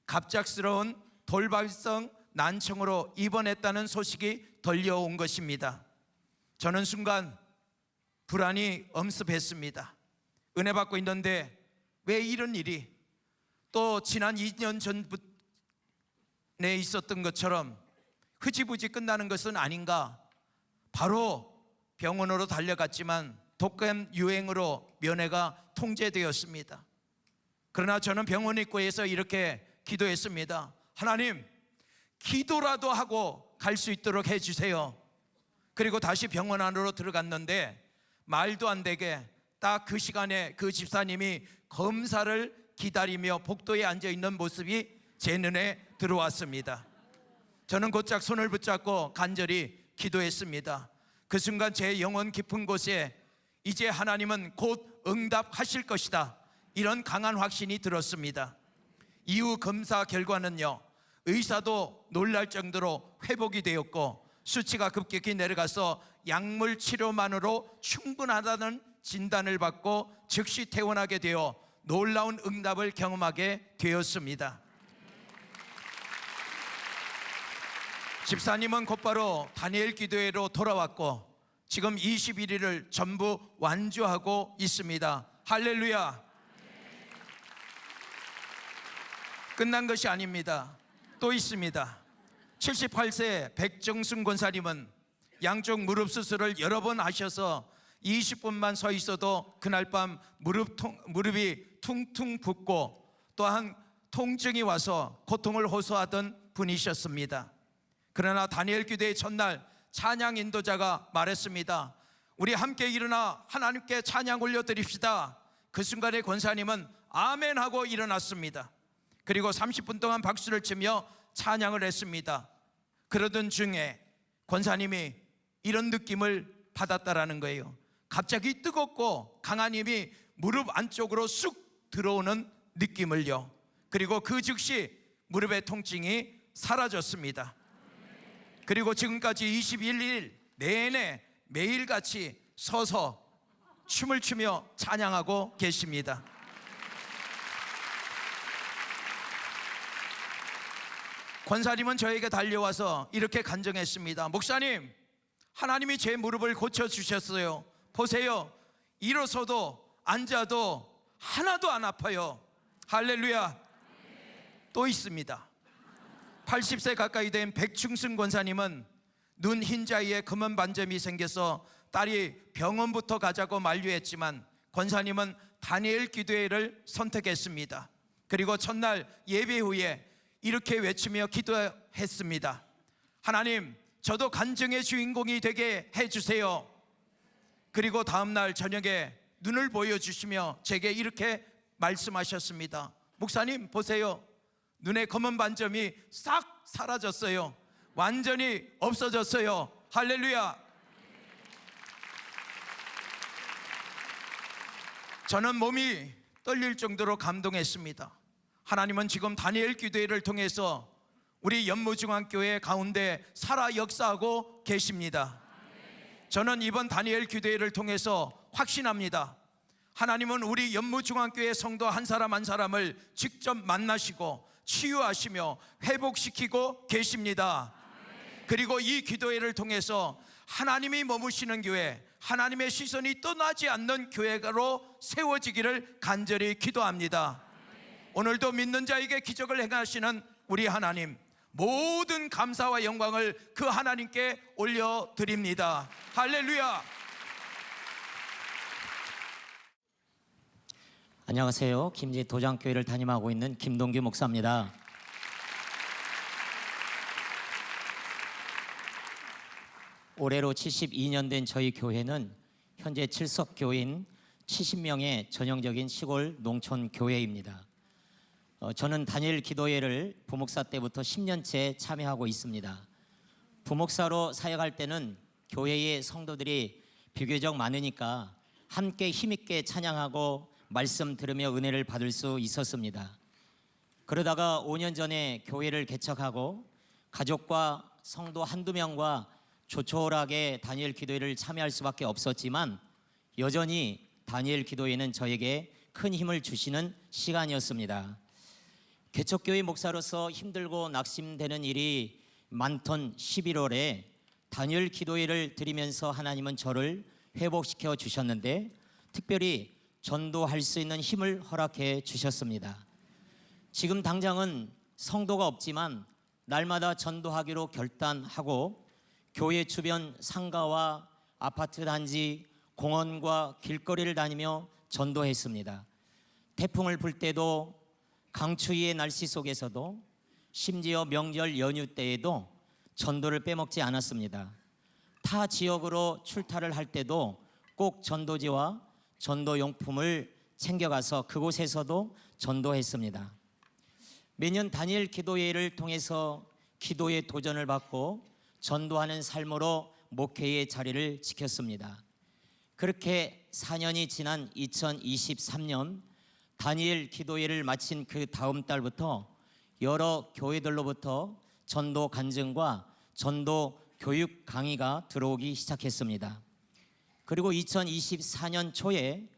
갑작스러운 돌발성 난청으로 입원했다는 소식이 들려온 것입니다. 저는 순간 불안이 엄습했습니다. 은혜 받고 있는데 왜 이런 일이 또 지난 2년 전에 있었던 것처럼 흐지부지 끝나는 것은 아닌가. 바로 병원으로 달려갔지만 독감 유행으로 면회가 통제되었습니다. 그러나 저는 병원 입구에서 이렇게 기도했습니다. 하나님, 기도라도 하고 갈 수 있도록 해주세요. 그리고 다시 병원 안으로 들어갔는데 말도 안 되게 딱 그 시간에 그 집사님이 검사를 기다리며 복도에 앉아 있는 모습이 제 눈에 들어왔습니다. 저는 곧장 손을 붙잡고 간절히 기도했습니다. 그 순간 제 영혼 깊은 곳에 이제 하나님은 곧 응답하실 것이다, 이런 강한 확신이 들었습니다. 이후 검사 결과는요, 의사도 놀랄 정도로 회복이 되었고 수치가 급격히 내려가서 약물 치료만으로 충분하다는 진단을 받고 즉시 퇴원하게 되어 놀라운 응답을 경험하게 되었습니다. 집사님은 곧바로 다니엘 기도회로 돌아왔고 지금 21일을 전부 완주하고 있습니다. 할렐루야. 끝난 것이 아닙니다. 또 있습니다. 78세 백정순 권사님은 양쪽 무릎 수술을 여러 번 하셔서 20분만 서 있어도 그날 밤 무릎이 퉁퉁 붓고 또한 통증이 와서 고통을 호소하던 분이셨습니다. 그러나 다니엘 기도의 첫날 찬양 인도자가 말했습니다. 우리 함께 일어나 하나님께 찬양 올려드립시다. 그 순간에 권사님은 아멘 하고 일어났습니다. 그리고 30분 동안 박수를 치며 찬양을 했습니다. 그러던 중에 권사님이 이런 느낌을 받았다라는 거예요. 갑자기 뜨겁고 강한 힘이 무릎 안쪽으로 쑥 들어오는 느낌을요. 그리고 그 즉시 무릎의 통증이 사라졌습니다. 그리고 지금까지 21일 내내 매일같이 서서 춤을 추며 찬양하고 계십니다. 권사님은 저에게 달려와서 이렇게 간증했습니다. 목사님, 하나님이 제 무릎을 고쳐주셨어요. 보세요, 일어서도 앉아도 하나도 안 아파요. 할렐루야. 또 있습니다. 80세 가까이 된 백충승 권사님은 눈 흰자위에 검은 반점이 생겨서 딸이 병원부터 가자고 만류했지만 권사님은 다니엘 기도회를 선택했습니다. 그리고 첫날 예배 후에 이렇게 외치며 기도했습니다. 하나님, 저도 간증의 주인공이 되게 해주세요. 그리고 다음날 저녁에 눈을 보여주시며 제게 이렇게 말씀하셨습니다. 목사님, 보세요, 눈에 검은 반점이 싹 사라졌어요. 완전히 없어졌어요. 할렐루야. 저는 몸이 떨릴 정도로 감동했습니다. 하나님은 지금 다니엘 기도회를 통해서 우리 연무중앙교회 가운데 살아 역사하고 계십니다. 저는 이번 다니엘 기도회를 통해서 확신합니다. 하나님은 우리 연무중앙교회 성도 한 사람 한 사람을 직접 만나시고 치유하시며 회복시키고 계십니다. 그리고 이 기도회를 통해서 하나님이 머무시는 교회, 하나님의 시선이 떠나지 않는 교회로 세워지기를 간절히 기도합니다. 오늘도 믿는 자에게 기적을 행하시는 우리 하나님, 모든 감사와 영광을 그 하나님께 올려드립니다. 할렐루야. 안녕하세요. 김제 도장교회를 담임하고 있는 김동규 목사입니다. 올해로 72년 된 저희 교회는 현재 칠석교인 70명의 전형적인 시골 농촌 교회입니다. 저는 다니엘 기도회를 부목사 때부터 10년째 참여하고 있습니다. 부목사로 사역할 때는 교회의 성도들이 비교적 많으니까 함께 힘있게 찬양하고 말씀 들으며 은혜를 받을 수 있었습니다. 그러다가 5년 전에 교회를 개척하고 가족과 성도 한두 명과 조촐하게 다니엘 기도회를 참여할 수밖에 없었지만 여전히 다니엘 기도회는 저에게 큰 힘을 주시는 시간이었습니다. 개척교회 목사로서 힘들고 낙심되는 일이 많던 11월에 다니엘 기도회를 드리면서 하나님은 저를 회복시켜 주셨는데 특별히 전도할 수 있는 힘을 허락해 주셨습니다. 지금 당장은 성도가 없지만 날마다 전도하기로 결단하고 교회 주변 상가와 아파트 단지, 공원과 길거리를 다니며 전도했습니다. 태풍을 불 때도, 강추위의 날씨 속에서도, 심지어 명절 연휴 때에도 전도를 빼먹지 않았습니다. 타 지역으로 출타를 할 때도 꼭 전도지와 전도용품을 챙겨가서 그곳에서도 전도했습니다. 매년 다니엘 기도회를 통해서 기도의 도전을 받고 전도하는 삶으로 목회의 자리를 지켰습니다. 그렇게 4년이 지난 2023년 다니엘 기도회를 마친 그 다음 달부터 여러 교회들로부터 전도 간증과 전도 교육 강의가 들어오기 시작했습니다. 그리고 2024년 초에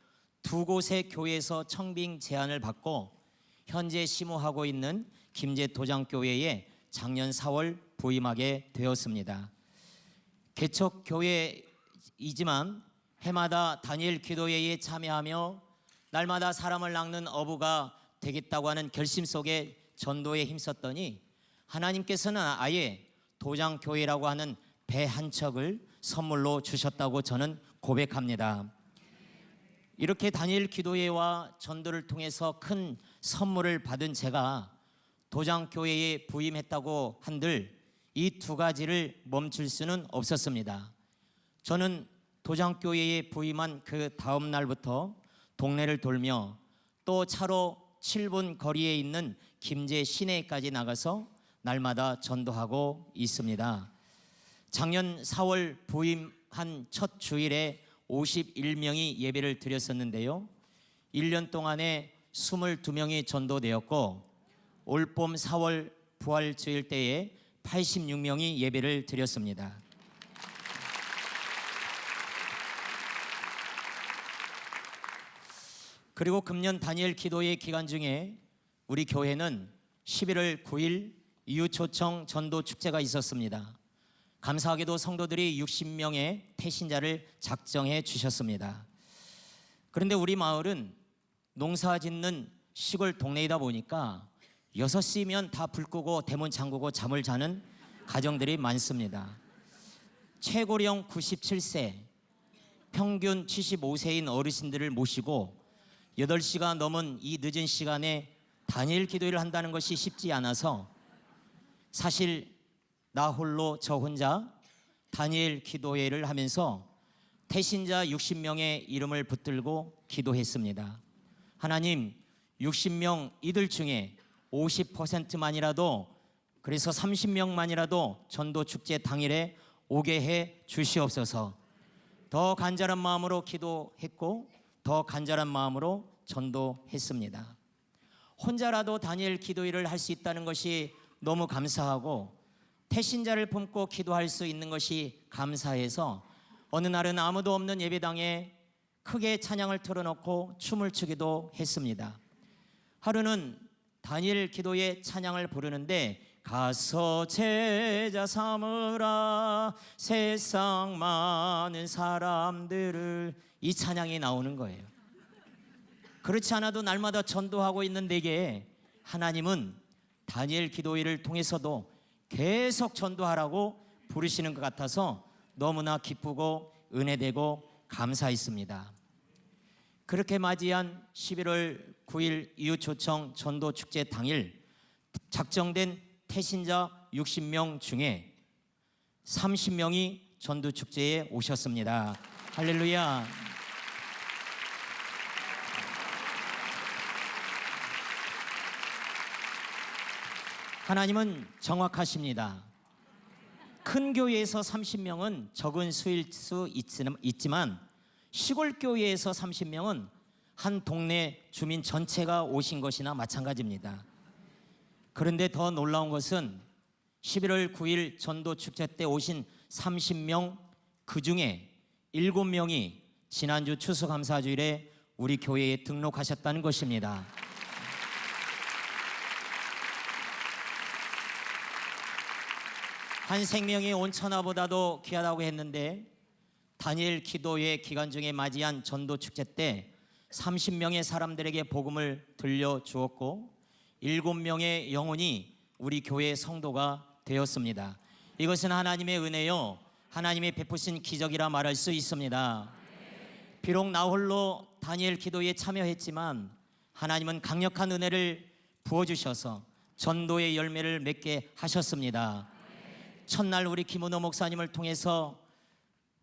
두 곳의 교회에서 청빙 제안을 받고 현재 심호하고 있는 김제 도장교회에 작년 4월 부임하게 되었습니다. 개척교회이지만 해마다 다니엘 기도회에 참여하며 날마다 사람을 낚는 어부가 되겠다고 하는 결심 속에 전도에 힘썼더니 하나님께서는 아예 도장교회라고 하는 배 한 척을 선물로 주셨다고 저는 고백합니다. 이렇게 다니엘 기도회와 전도를 통해서 큰 선물을 받은 제가 도장교회에 부임했다고 한들 이 두 가지를 멈출 수는 없었습니다. 저는 도장교회에 부임한 그 다음 날부터 동네를 돌며 또 차로 7분 거리에 있는 김제 시내까지 나가서 날마다 전도하고 있습니다. 작년 4월 부임한 첫 주일에 51명이 예배를 드렸었는데요. 1년 동안에 22명이 전도되었고 올봄 4월 부활주일 때에 86명이 예배를 드렸습니다. 그리고 금년 다니엘 기도회 기간 중에 우리 교회는 11월 9일 이웃초청 전도 축제가 있었습니다. 감사하게도 성도들이 60명의 태신자를 작정해 주셨습니다. 그런데 우리 마을은 농사 짓는 시골 동네이다 보니까 6시면 다 불 끄고 대문 잠그고 잠을 자는 가정들이 많습니다. 최고령 97세, 평균 75세인 어르신들을 모시고 8시가 넘은 이 늦은 시간에 다니엘 기도회를 한다는 것이 쉽지 않아서 사실 나 홀로 저 혼자 다니엘 기도회를 하면서 태신자 60명의 이름을 붙들고 기도했습니다. 하나님, 60명 이들 중에 50%만이라도, 그래서 30명만이라도 전도 축제 당일에 오게 해 주시옵소서. 더 간절한 마음으로 기도했고 더 간절한 마음으로 전도했습니다. 혼자라도 다니엘 기도회를 할 수 있다는 것이 너무 감사하고 태신자를 품고 기도할 수 있는 것이 감사해서 어느 날은 아무도 없는 예배당에 크게 찬양을 틀어놓고 춤을 추기도 했습니다. 하루는 다니엘 기도회 찬양을 부르는데 가서 제자 삼으라 세상 많은 사람들을, 이 찬양이 나오는 거예요. 그렇지 않아도 날마다 전도하고 있는 내게 하나님은 다니엘 기도회를 통해서도 계속 전도하라고 부르시는 것 같아서 너무나 기쁘고 은혜되고 감사했습니다. 그렇게 맞이한 11월 9일 이웃초청 전도축제 당일 작정된 태신자 60명 중에 30명이 전도축제에 오셨습니다. 할렐루야. 하나님은 정확하십니다. 큰 교회에서 30명은 적은 수일 수 있지만 시골 교회에서 30명은 한 동네 주민 전체가 오신 것이나 마찬가지입니다. 그런데 더 놀라운 것은 11월 9일 전도 축제 때 오신 30명, 그중에 7명이 지난주 추수감사주일에 우리 교회에 등록하셨다는 것입니다. 한 생명이 온 천하보다도 귀하다고 했는데 다니엘 기도회 기간 중에 맞이한 전도 축제 때 30명의 사람들에게 복음을 들려주었고 7명의 영혼이 우리 교회 성도가 되었습니다. 이것은 하나님의 은혜요, 하나님이 베푸신 기적이라 말할 수 있습니다. 비록 나 홀로 다니엘 기도에 참여했지만 하나님은 강력한 은혜를 부어주셔서 전도의 열매를 맺게 하셨습니다. 첫날 우리 김은호 목사님을 통해서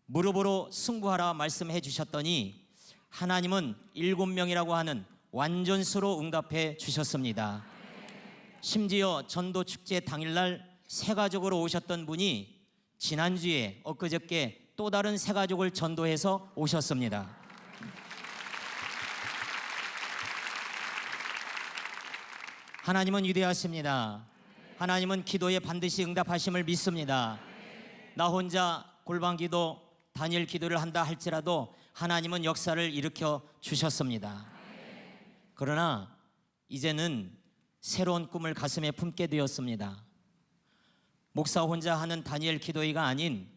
무릎으로 승부하라 말씀해 주셨더니 하나님은 7명이라고 하는 완전수로 응답해 주셨습니다. 심지어 전도 축제 당일날 새 가족으로 오셨던 분이 지난주에 엊그저께 또 다른 새 가족을 전도해서 오셨습니다. 하나님은 위대하십니다. 하나님은 기도에 반드시 응답하심을 믿습니다. 나 혼자 골방기도, 다니엘 기도를 한다 할지라도 하나님은 역사를 일으켜 주셨습니다. 그러나 이제는 새로운 꿈을 가슴에 품게 되었습니다. 목사 혼자 하는 다니엘 기도회가 아닌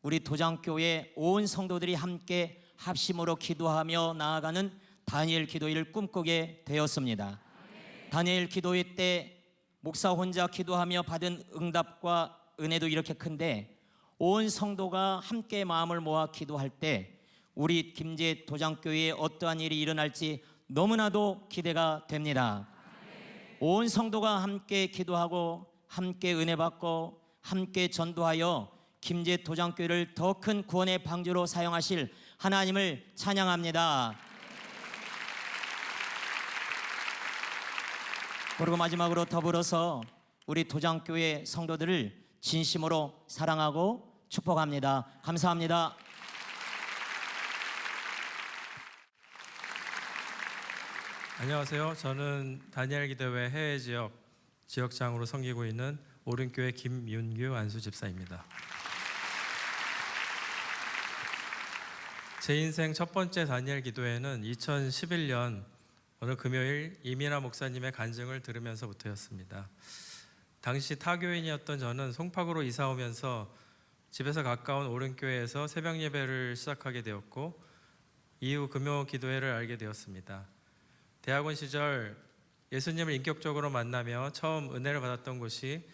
우리 도장교회 온 성도들이 함께 합심으로 기도하며 나아가는 다니엘 기도회를 꿈꾸게 되었습니다. 다니엘 기도회 때 목사 혼자 기도하며 받은 응답과 은혜도 이렇게 큰데 온 성도가 함께 마음을 모아 기도할 때 우리 김제 도장교회에 어떠한 일이 일어날지 너무나도 기대가 됩니다. 온 성도가 함께 기도하고 함께 은혜 받고 함께 전도하여 김제 도장교회를 더 큰 구원의 방주로 사용하실 하나님을 찬양합니다. 그리고 마지막으로 더불어서 우리 도장교회 성도들을 진심으로 사랑하고 축복합니다. 감사합니다. 안녕하세요. 저는 다니엘 기도회 해외 지역장으로 섬기고 있는 오른교회 김윤규 안수 집사입니다. 제 인생 첫 번째 다니엘 기도회는 2011년 어느 금요일 이민아 목사님의 간증을 들으면서부터였습니다. 당시 타교인이었던 저는 송파구로 이사 오면서 집에서 가까운 오른교회에서 새벽 예배를 시작하게 되었고 이후 금요 기도회를 알게 되었습니다. 대학원 시절 예수님을 인격적으로 만나며 처음 은혜를 받았던 곳이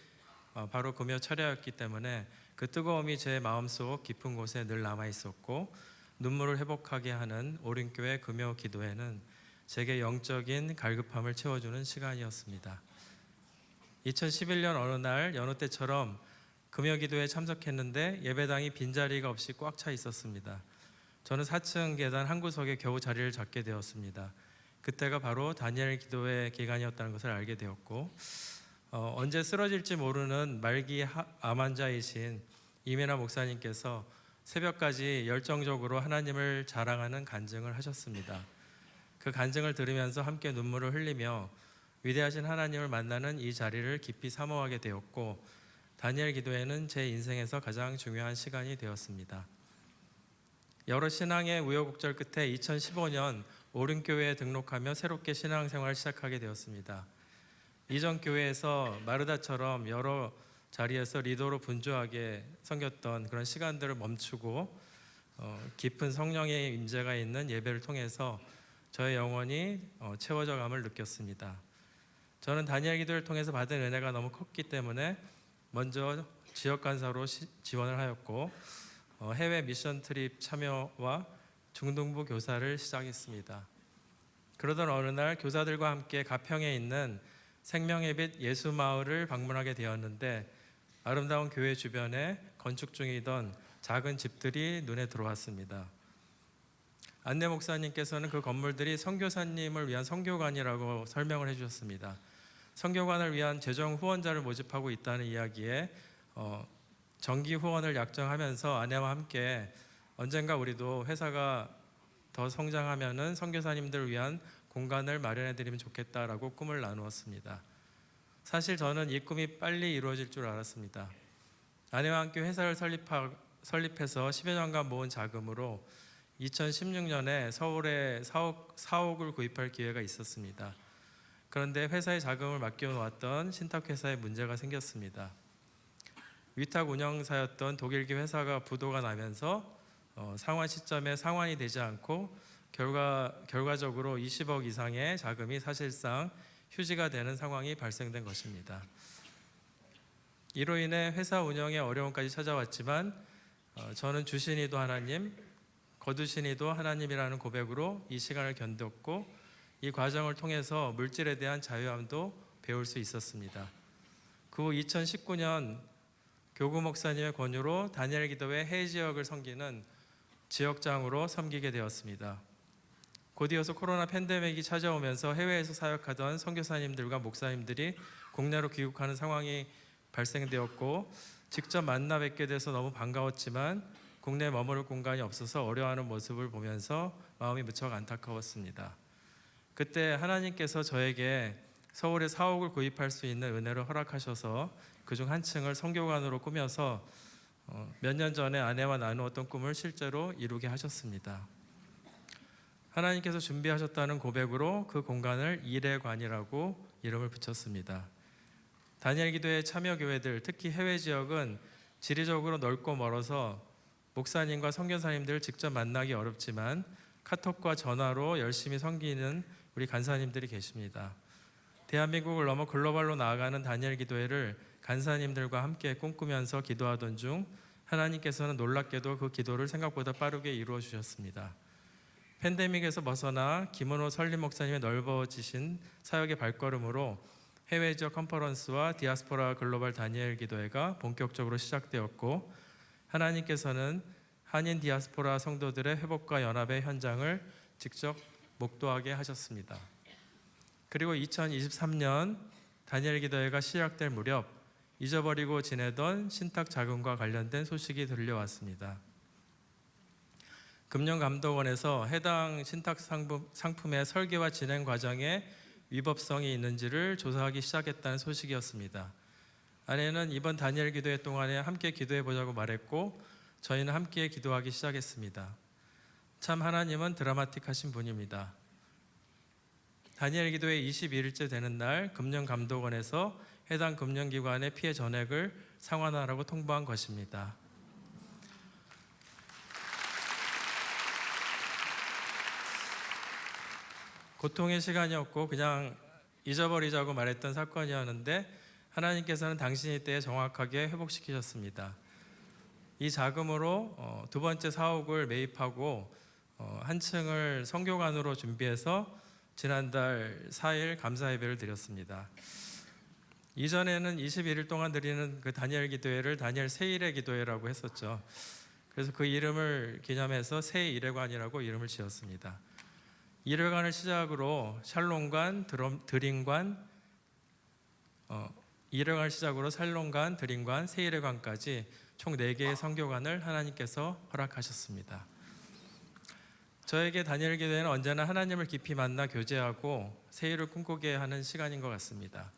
바로 금요 철야였기 때문에 그 뜨거움이 제 마음속 깊은 곳에 늘 남아 있었고 눈물을 회복하게 하는 오른교회 금요 기도회는 제게 영적인 갈급함을 채워주는 시간이었습니다. 2011년 어느 날 여느 때처럼 금요 기도회에 참석했는데 예배당이 빈자리가 없이 꽉 차 있었습니다. 저는 4층 계단 한 구석에 겨우 자리를 잡게 되었습니다. 그때가 바로 다니엘 기도회 기간이었다는 것을 알게 되었고 언제 쓰러질지 모르는 말기 암 환자이신 이민아 목사님께서 새벽까지 열정적으로 하나님을 자랑하는 간증을 하셨습니다. 그 간증을 들으면서 함께 눈물을 흘리며 위대하신 하나님을 만나는 이 자리를 깊이 사모하게 되었고 다니엘 기도회는 제 인생에서 가장 중요한 시간이 되었습니다. 여러 신앙의 우여곡절 끝에 2015년 오른교회에 등록하며 새롭게 신앙생활을 시작하게 되었습니다. 이전 교회에서 마르다처럼 여러 자리에서 리더로 분주하게 섬겼던 그런 시간들을 멈추고 깊은 성령의 임재가 있는 예배를 통해서 저의 영혼이 채워져 감을 느꼈습니다. 저는 다니엘 기도를 통해서 받은 은혜가 너무 컸기 때문에 먼저 지역 간사로 지원을 하였고 해외 미션 트립 참여와 중등부 교사를 시작했습니다. 그러던 어느 날 교사들과 함께 가평에 있는 생명의 빛 예수마을을 방문하게 되었는데 아름다운 교회 주변에 건축 중이던 작은 집들이 눈에 들어왔습니다. 안내 목사님께서는 그 건물들이 선교사님을 위한 선교관이라고 설명을 해주셨습니다. 선교관을 위한 재정 후원자를 모집하고 있다는 이야기에 정기 후원을 약정하면서 아내와 함께 언젠가 우리도 회사가 더 성장하면은 선교사님들을 위한 공간을 마련해드리면 좋겠다라고 꿈을 나누었습니다. 사실 저는 이 꿈이 빨리 이루어질 줄 알았습니다. 아내와 함께 회사를 설립해서 10여 년간 모은 자금으로 2016년에 서울에 사옥을 구입할 기회가 있었습니다. 그런데 회사의 자금을 맡겨놓았던 신탁회사에 문제가 생겼습니다. 위탁 운영사였던 독일기 회사가 부도가 나면서 상환 시점에 상환이 되지 않고 결과적으로 20억 이상의 자금이 사실상 휴지가 되는 상황이 발생된 것입니다. 이로 인해 회사 운영에 어려움까지 찾아왔지만 저는 주시니도 하나님, 거두시니도 하나님이라는 고백으로 이 시간을 견뎠고 이 과정을 통해서 물질에 대한 자유함도 배울 수 있었습니다. 그 후 2019년 교구 목사님의 권유로 다니엘 기도회 해외 지역을 섬기는 지역장으로 섬기게 되었습니다. 곧이어서 코로나 팬데믹이 찾아오면서 해외에서 사역하던 선교사님들과 목사님들이 국내로 귀국하는 상황이 발생되었고 직접 만나 뵙게 돼서 너무 반가웠지만 국내에 머무를 공간이 없어서 어려워하는 모습을 보면서 마음이 무척 안타까웠습니다. 그때 하나님께서 저에게 서울에 사옥을 구입할 수 있는 은혜를 허락하셔서 그중 한 층을 선교관으로 꾸며서 몇 년 전에 아내와 나누었던 꿈을 실제로 이루게 하셨습니다. 하나님께서 준비하셨다는 고백으로 그 공간을 이레관이라고 이름을 붙였습니다. 다니엘 기도회 참여 교회들, 특히 해외 지역은 지리적으로 넓고 멀어서 목사님과 선교사님들을 직접 만나기 어렵지만 카톡과 전화로 열심히 섬기는 우리 간사님들이 계십니다. 대한민국을 넘어 글로벌로 나아가는 다니엘 기도회를 간사님들과 함께 꿈꾸면서 기도하던 중 하나님께서는 놀랍게도 그 기도를 생각보다 빠르게 이루어 주셨습니다. 팬데믹에서 벗어나 김은호 설립 목사님의 넓어지신 사역의 발걸음으로 해외 지역 컨퍼런스와 디아스포라 글로벌 다니엘 기도회가 본격적으로 시작되었고 하나님께서는 한인 디아스포라 성도들의 회복과 연합의 현장을 직접 목도하게 하셨습니다. 그리고 2023년 다니엘 기도회가 시작될 무렵 잊어버리고 지내던 신탁 자금과 관련된 소식이 들려왔습니다. 금융감독원에서 해당 신탁 상품의 설계와 진행 과정에 위법성이 있는지를 조사하기 시작했다는 소식이었습니다. 아내는 이번 다니엘 기도회 동안에 함께 기도해 보자고 말했고 저희는 함께 기도하기 시작했습니다. 참 하나님은 드라마틱하신 분입니다. 다니엘 기도회 22일째 되는 날 금융감독원에서 해당 금융기관의 피해 전액을 상환하라고 통보한 것입니다. 고통의 시간이었고 그냥 잊어버리자고 말했던 사건이었는데 하나님께서는 당신이 때에 정확하게 회복시키셨습니다. 이 자금으로 두 번째 사옥을 매입하고 한 층을 선교관으로 준비해서 지난달 4일 감사 예배를 드렸습니다. 이전에는 21일 동안 드리는 그 다니엘 기도회를 다니엘 세일의 기도회라고 했었죠. 그래서 그 이름을 기념해서 세일회관이라고 이름을 지었습니다. 1회관을 시작으로 샬롬관, 드림관, 1회관을 시작으로 샬롬관, 드림관, 세일회관까지 총 4개의 선교관을 하나님께서 허락하셨습니다. 저에게 다니엘 기도회는 언제나 하나님을 깊이 만나 교제하고 세일을 꿈꾸게 하는 시간인 것 같습니다.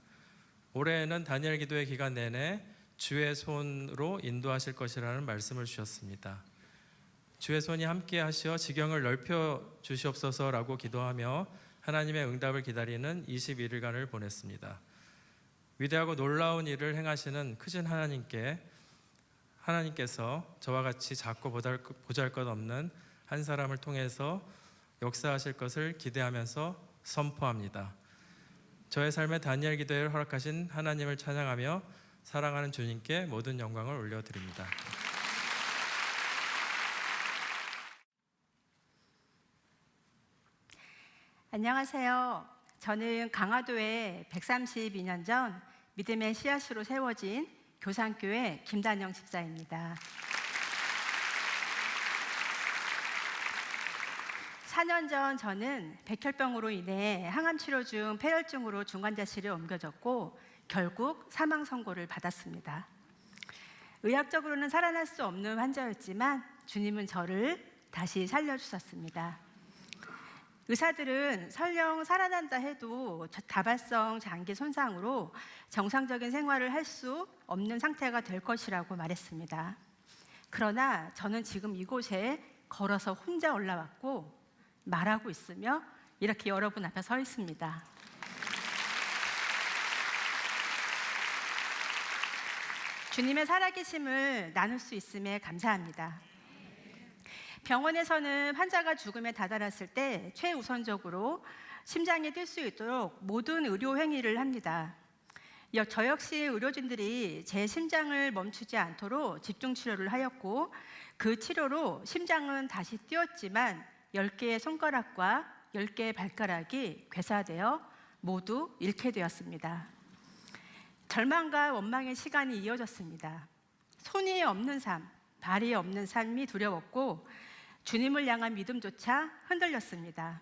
올해에는 다니엘 기도회 기간 내내 주의 손으로 인도하실 것이라는 말씀을 주셨습니다. 주의 손이 함께 하시어 지경을 넓혀 주시옵소서라고 기도하며 하나님의 응답을 기다리는 21일간을 보냈습니다. 위대하고 놀라운 일을 행하시는 크신 하나님께서 저와 같이 작고 보잘것없는 한 사람을 통해서 역사하실 것을 기대하면서 선포합니다. 저의 삶에 다니엘 기도회를 허락하신 하나님을 찬양하며 사랑하는 주님께 모든 영광을 올려드립니다. 안녕하세요. 저는 강화도에 132년 전 믿음의 씨앗으로 세워진 교산교회 김단영 집사입니다. 4년 전 저는 백혈병으로 인해 항암 치료 중 폐혈증으로 중환자실에 옮겨졌고 결국 사망 선고를 받았습니다. 의학적으로는 살아날 수 없는 환자였지만 주님은 저를 다시 살려주셨습니다. 의사들은 설령 살아난다 해도 다발성 장기 손상으로 정상적인 생활을 할 수 없는 상태가 될 것이라고 말했습니다. 그러나 저는 지금 이곳에 걸어서 혼자 올라왔고 말하고 있으며 이렇게 여러분 앞에 서 있습니다. 주님의 살아계심을 나눌 수 있음에 감사합니다. 병원에서는 환자가 죽음에 다다랐을 때 최우선적으로 심장이 뛸 수 있도록 모든 의료 행위를 합니다. 저 역시 의료진들이 제 심장을 멈추지 않도록 집중 치료를 하였고 그 치료로 심장은 다시 뛰었지만 10개의 손가락과 10개의 발가락이 괴사되어 모두 잃게 되었습니다. 절망과 원망의 시간이 이어졌습니다. 손이 없는 삶, 발이 없는 삶이 두려웠고 주님을 향한 믿음조차 흔들렸습니다.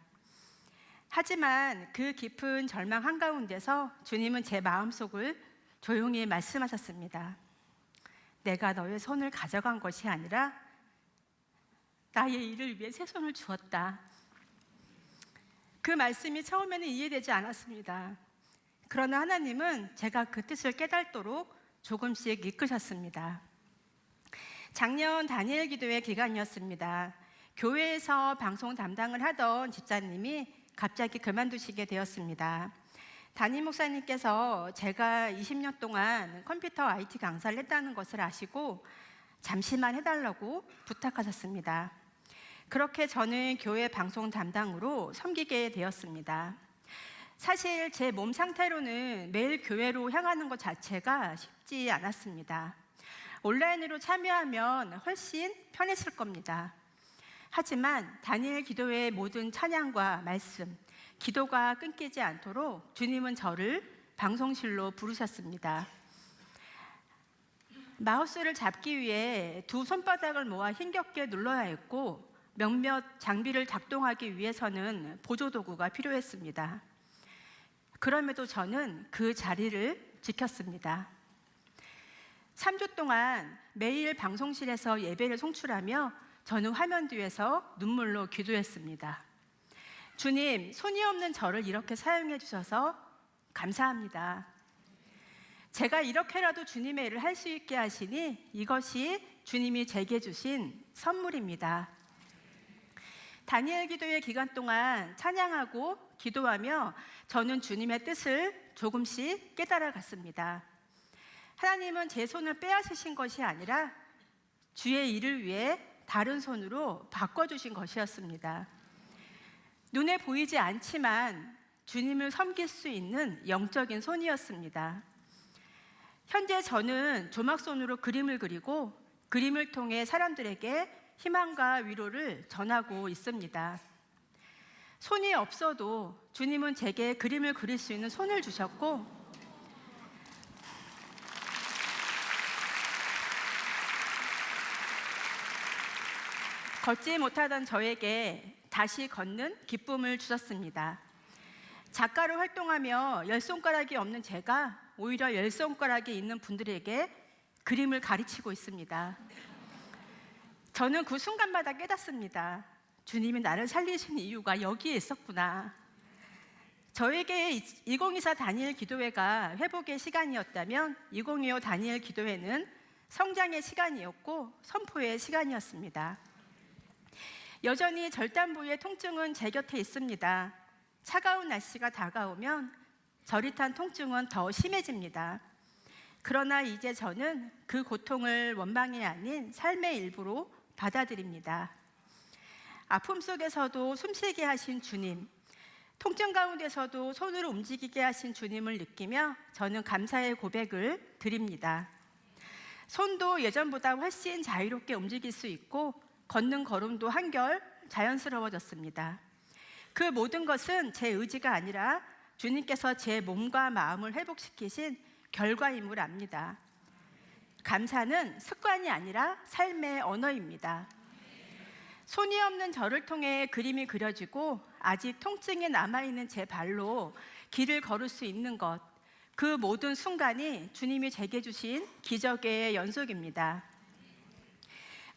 하지만 그 깊은 절망 한가운데서 주님은 제 마음속을 조용히 말씀하셨습니다. 내가 너의 손을 가져간 것이 아니라 나의 일을 위해 새 손을 주었다. 그 말씀이 처음에는 이해되지 않았습니다. 그러나 하나님은 제가 그 뜻을 깨닫도록 조금씩 이끄셨습니다. 작년 다니엘 기도회 기간이었습니다. 교회에서 방송 담당을 하던 집사님이 갑자기 그만두시게 되었습니다. 담임 목사님께서 제가 20년 동안 컴퓨터 IT 강사를 했다는 것을 아시고 잠시만 해달라고 부탁하셨습니다. 그렇게 저는 교회 방송 담당으로 섬기게 되었습니다. 사실 제 몸 상태로는 매일 교회로 향하는 것 자체가 쉽지 않았습니다. 온라인으로 참여하면 훨씬 편했을 겁니다. 하지만 다니엘 기도회의 모든 찬양과 말씀, 기도가 끊기지 않도록 주님은 저를 방송실로 부르셨습니다. 마우스를 잡기 위해 두 손바닥을 모아 힘겹게 눌러야 했고 몇몇 장비를 작동하기 위해서는 보조도구가 필요했습니다. 그럼에도 저는 그 자리를 지켰습니다. 3주 동안 매일 방송실에서 예배를 송출하며 저는 화면 뒤에서 눈물로 기도했습니다. 주님, 손이 없는 저를 이렇게 사용해 주셔서 감사합니다. 제가 이렇게라도 주님의 일을 할 수 있게 하시니 이것이 주님이 제게 주신 선물입니다. 다니엘 기도회 기간 동안 찬양하고 기도하며 저는 주님의 뜻을 조금씩 깨달아갔습니다. 하나님은 제 손을 빼앗으신 것이 아니라 주의 일을 위해 다른 손으로 바꿔주신 것이었습니다. 눈에 보이지 않지만 주님을 섬길 수 있는 영적인 손이었습니다. 현재 저는 조막손으로 그림을 그리고 그림을 통해 사람들에게 희망과 위로를 전하고 있습니다. 손이 없어도 주님은 제게 그림을 그릴 수 있는 손을 주셨고 걷지 못하던 저에게 다시 걷는 기쁨을 주셨습니다. 작가로 활동하며 10손가락이 없는 제가 오히려 10손가락이 있는 분들에게 그림을 가르치고 있습니다. 저는 그 순간마다 깨닫습니다. 주님이 나를 살리신 이유가 여기에 있었구나. 저에게 2024 다니엘 기도회가 회복의 시간이었다면 2025 다니엘 기도회는 성장의 시간이었고 선포의 시간이었습니다. 여전히 절단 부위의 통증은 제 곁에 있습니다. 차가운 날씨가 다가오면 저릿한 통증은 더 심해집니다. 그러나 이제 저는 그 고통을 원망이 아닌 삶의 일부로 받아들입니다. 아픔 속에서도 숨쉬게 하신 주님, 통증 가운데서도 손으로 움직이게 하신 주님을 느끼며 저는 감사의 고백을 드립니다. 손도 예전보다 훨씬 자유롭게 움직일 수 있고 걷는 걸음도 한결 자연스러워졌습니다. 그 모든 것은 제 의지가 아니라 주님께서 제 몸과 마음을 회복시키신 결과임을 압니다. 감사는 습관이 아니라 삶의 언어입니다. 손이 없는 저를 통해 그림이 그려지고 아직 통증이 남아있는 제 발로 길을 걸을 수 있는 것, 그 모든 순간이 주님이 제게 주신 기적의 연속입니다.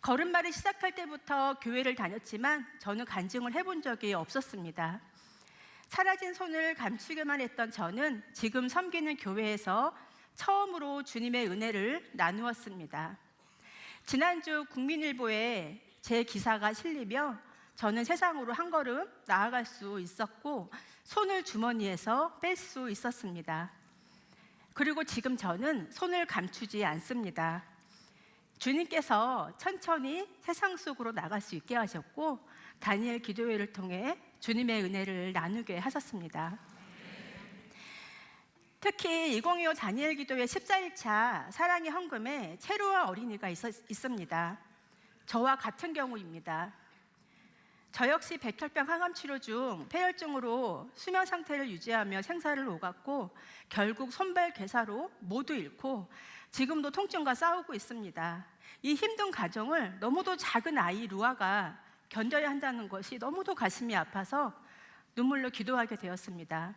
걸음마를 시작할 때부터 교회를 다녔지만 저는 간증을 해본 적이 없었습니다. 사라진 손을 감추기만 했던 저는 지금 섬기는 교회에서 처음으로 주님의 은혜를 나누었습니다. 지난주 국민일보에 제 기사가 실리며 저는 세상으로 한 걸음 나아갈 수 있었고 손을 주머니에서 뺄 수 있었습니다. 그리고 지금 저는 손을 감추지 않습니다. 주님께서 천천히 세상 속으로 나갈 수 있게 하셨고 다니엘 기도회를 통해 주님의 은혜를 나누게 하셨습니다. 특히 2025 다니엘 기도회 14일차 사랑의 헌금에 체루와 어린이가 있습니다. 저와 같은 경우입니다. 저 역시 백혈병 항암 치료 중 폐혈증으로 수면 상태를 유지하며 생사를 오갔고 결국 손발 괴사로 모두 잃고 지금도 통증과 싸우고 있습니다. 이 힘든 가정을 너무도 작은 아이 루아가 견뎌야 한다는 것이 너무도 가슴이 아파서 눈물로 기도하게 되었습니다.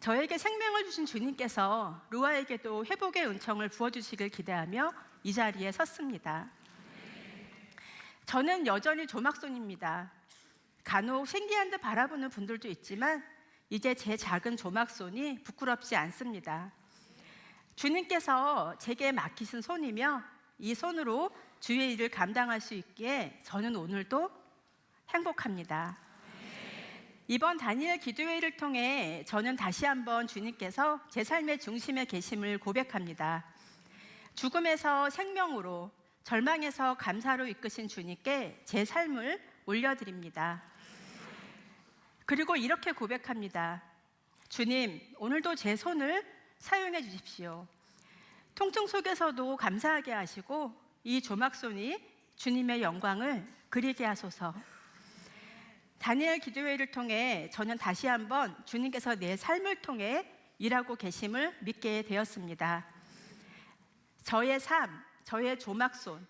저에게 생명을 주신 주님께서 루아에게도 회복의 은총을 부어주시길 기대하며 이 자리에 섰습니다. 저는 여전히 조막손입니다. 간혹 신기한 듯 바라보는 분들도 있지만 이제 제 작은 조막손이 부끄럽지 않습니다. 주님께서 제게 맡기신 손이며 이 손으로 주의 일을 감당할 수 있기에 저는 오늘도 행복합니다. 이번 다니엘 기도회를 통해 저는 다시 한번 주님께서 제 삶의 중심에 계심을 고백합니다. 죽음에서 생명으로, 절망에서 감사로 이끄신 주님께 제 삶을 올려드립니다. 그리고 이렇게 고백합니다. 주님, 오늘도 제 손을 사용해 주십시오. 통증 속에서도 감사하게 하시고 이 조막손이 주님의 영광을 그리게 하소서. 다니엘 기도회를 통해 저는 다시 한번 주님께서 내 삶을 통해 일하고 계심을 믿게 되었습니다. 저의 삶, 저의 조막손,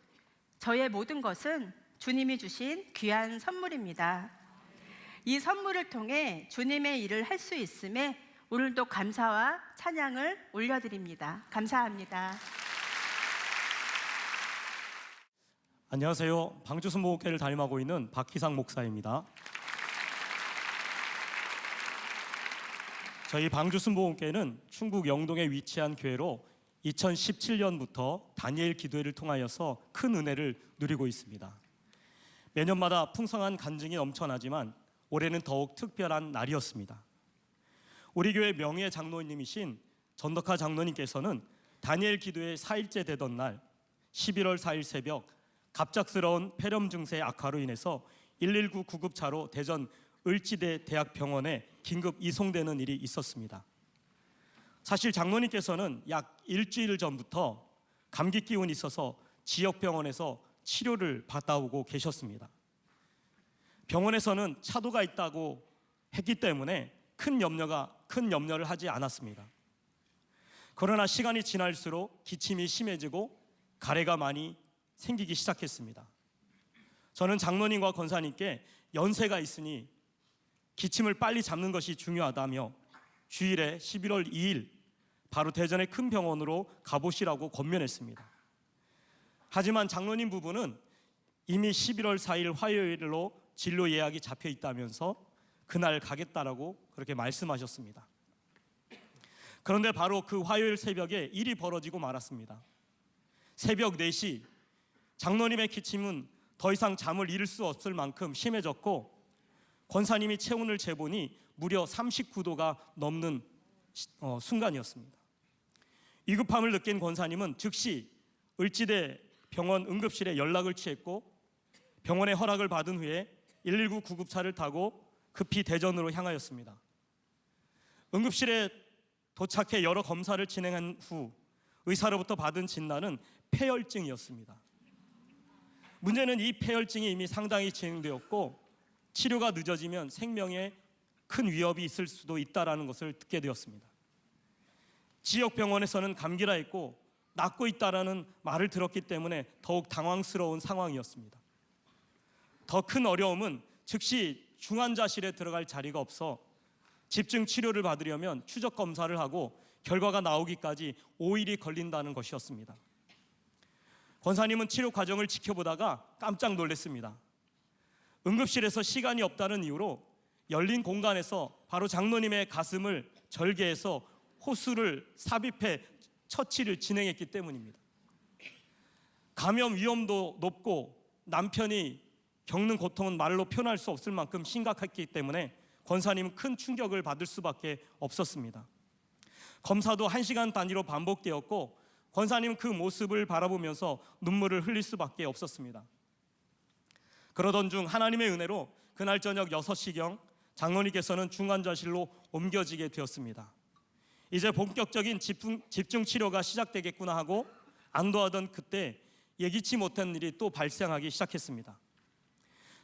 저의 모든 것은 주님이 주신 귀한 선물입니다. 이 선물을 통해 주님의 일을 할 수 있음에 오늘도 감사와 찬양을 올려드립니다. 감사합니다. 안녕하세요. 방주순복음교회를 담임하고 있는 박희상 목사입니다. 저희 방주순복음교회는 충북 영동에 위치한 교회로 2017년부터 다니엘 기도회를 통하여서 큰 은혜를 누리고 있습니다. 매년마다 풍성한 간증이 넘쳐나지만 올해는 더욱 특별한 날이었습니다. 우리 교회 명예 장로님이신 전덕하 장로님께서는 다니엘 기도회 4일째 되던 날 11월 4일 새벽 갑작스러운 폐렴 증세 악화로 인해서 119 구급차로 대전 을지대 대학병원에 긴급 이송되는 일이 있었습니다. 사실 장로님께서는 약 일주일 전부터 감기 기운이 있어서 지역 병원에서 치료를 받아오고 계셨습니다. 병원에서는 차도가 있다고 했기 때문에 큰 염려를 하지 않았습니다. 그러나 시간이 지날수록 기침이 심해지고 가래가 많이 생기기 시작했습니다. 저는 장로님과 권사님께 연세가 있으니 기침을 빨리 잡는 것이 중요하다며 주일에 11월 2일 바로 대전의 큰 병원으로 가보시라고 권면했습니다. 하지만 장로님 부부는 이미 11월 4일 화요일로 진료 예약이 잡혀 있다면서 그날 가겠다라고 그렇게 말씀하셨습니다. 그런데 바로 그 화요일 새벽에 일이 벌어지고 말았습니다. 새벽 4시 장로님의 기침은 더 이상 잠을 이룰 수 없을 만큼 심해졌고 권사님이 체온을 재보니 무려 39도가 넘는 순간이었습니다. 위급함을 느낀 권사님은 즉시 을지대 병원 응급실에 연락을 취했고 병원의 허락을 받은 후에 119 구급차를 타고 급히 대전으로 향하였습니다. 응급실에 도착해 여러 검사를 진행한 후 의사로부터 받은 진단은 폐혈증이었습니다. 문제는 이 폐혈증이 이미 상당히 진행되었고 치료가 늦어지면 생명에 큰 위협이 있을 수도 있다는 것을 듣게 되었습니다. 지역 병원에서는 감기라 했고 낫고 있다라는 말을 들었기 때문에 더욱 당황스러운 상황이었습니다. 더 큰 어려움은 즉시 중환자실에 들어갈 자리가 없어 집중 치료를 받으려면 추적 검사를 하고 결과가 나오기까지 5일이 걸린다는 것이었습니다. 권사님은 치료 과정을 지켜보다가 깜짝 놀랐습니다. 응급실에서 시간이 없다는 이유로 열린 공간에서 바로 장로님의 가슴을 절개해서 호수를 삽입해 처치를 진행했기 때문입니다. 감염 위험도 높고 남편이 겪는 고통은 말로 표현할 수 없을 만큼 심각했기 때문에 권사님은 큰 충격을 받을 수밖에 없었습니다. 검사도 1시간 단위로 반복되었고 권사님은 그 모습을 바라보면서 눈물을 흘릴 수밖에 없었습니다. 그러던 중 하나님의 은혜로 그날 저녁 6시경 장로님께서는 중환자실로 옮겨지게 되었습니다. 이제 본격적인 집중 치료가 시작되겠구나 하고 안도하던 그때 예기치 못한 일이 또 발생하기 시작했습니다.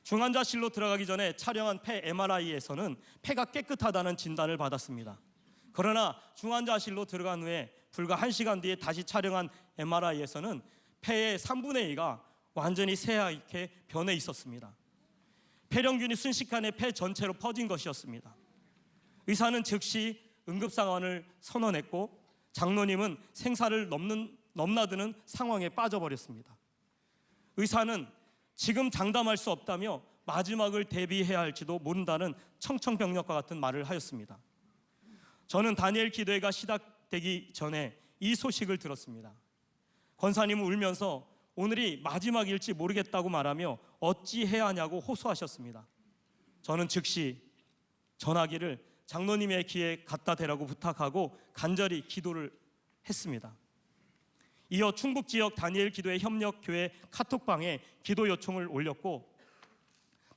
중환자실로 들어가기 전에 촬영한 폐 MRI에서는 폐가 깨끗하다는 진단을 받았습니다. 그러나 중환자실로 들어간 후에 불과 1시간 뒤에 다시 촬영한 MRI에서는 폐의 3분의 2가 완전히 새하얗게 변해 있었습니다. 폐렴균이 순식간에 폐 전체로 퍼진 것이었습니다. 의사는 즉시 응급상황을 선언했고 장로님은 생사를 넘나드는 상황에 빠져버렸습니다. 의사는 지금 장담할 수 없다며 마지막을 대비해야 할지도 모른다는 청천벽력과 같은 말을 하였습니다. 저는 다니엘 기도회가 시작되기 전에 이 소식을 들었습니다. 권사님은 울면서 오늘이 마지막일지 모르겠다고 말하며 어찌해야 하냐고 호소하셨습니다. 저는 즉시 전화기를 장로님의 귀에 갖다 대라고 부탁하고 간절히 기도를 했습니다. 이어 충북 지역 다니엘 기도회 협력교회 카톡방에 기도 요청을 올렸고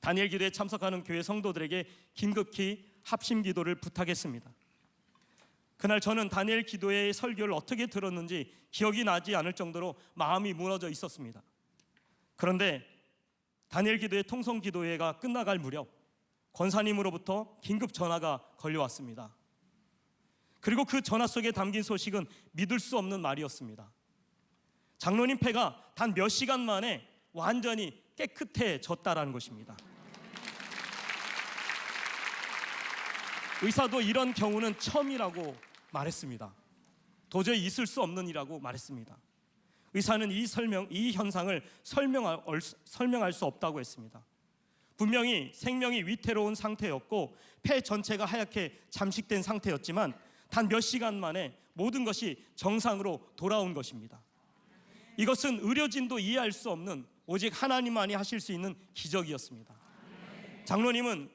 다니엘 기도에 참석하는 교회 성도들에게 긴급히 합심 기도를 부탁했습니다. 그날 저는 다니엘 기도회의 설교를 어떻게 들었는지 기억이 나지 않을 정도로 마음이 무너져 있었습니다. 그런데 다니엘 기도회 통성 기도회가 끝나갈 무렵 권사님으로부터 긴급 전화가 걸려왔습니다. 그리고 그 전화 속에 담긴 소식은 믿을 수 없는 말이었습니다. 장로님 폐가 단 몇 시간 만에 완전히 깨끗해졌다라는 것입니다. 의사도 이런 경우는 처음이라고 말했습니다. 도저히 있을 수 없는 일이라고 말했습니다. 의사는 이 현상을 설명할 수 없다고 했습니다. 분명히 생명이 위태로운 상태였고 폐 전체가 하얗게 잠식된 상태였지만 단 몇 시간 만에 모든 것이 정상으로 돌아온 것입니다. 이것은 의료진도 이해할 수 없는 오직 하나님만이 하실 수 있는 기적이었습니다. 장로님은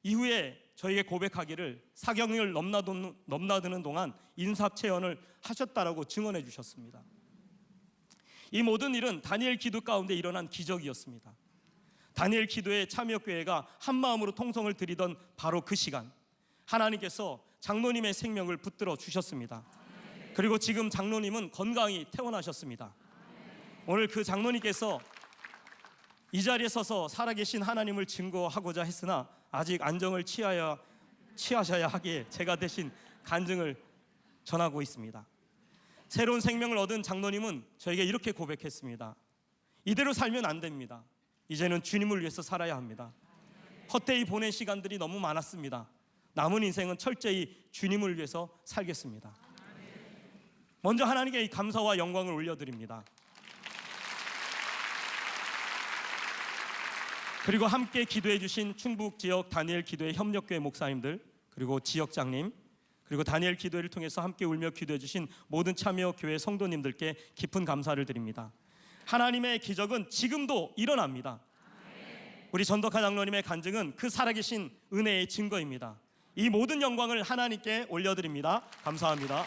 이후에 저에게 고백하기를 사경을 넘나드는 동안 인사체언을 하셨다라고 증언해 주셨습니다. 이 모든 일은 다니엘 기도 가운데 일어난 기적이었습니다. 다니엘 기도회 참여교회가 한마음으로 통성을 드리던 바로 그 시간 하나님께서 장로님의 생명을 붙들어 주셨습니다. 그리고 지금 장로님은 건강히 퇴원하셨습니다. 오늘 그 장로님께서 이 자리에 서서 살아계신 하나님을 증거하고자 했으나 아직 안정을 취하셔야 하기에 제가 대신 간증을 전하고 있습니다. 새로운 생명을 얻은 장로님은 저에게 이렇게 고백했습니다. 이대로 살면 안 됩니다. 이제는 주님을 위해서 살아야 합니다. 헛되이 보낸 시간들이 너무 많았습니다. 남은 인생은 철저히 주님을 위해서 살겠습니다. 먼저 하나님께 이 감사와 영광을 올려드립니다. 그리고 함께 기도해 주신 충북 지역 다니엘 기도회 협력교회 목사님들 그리고 지역장님 그리고 다니엘 기도회를 통해서 함께 울며 기도해 주신 모든 참여교회 성도님들께 깊은 감사를 드립니다. 하나님의 기적은 지금도 일어납니다. 우리 전덕하 장로님의 간증은 그 살아계신 은혜의 증거입니다. 이 모든 영광을 하나님께 올려드립니다. 감사합니다.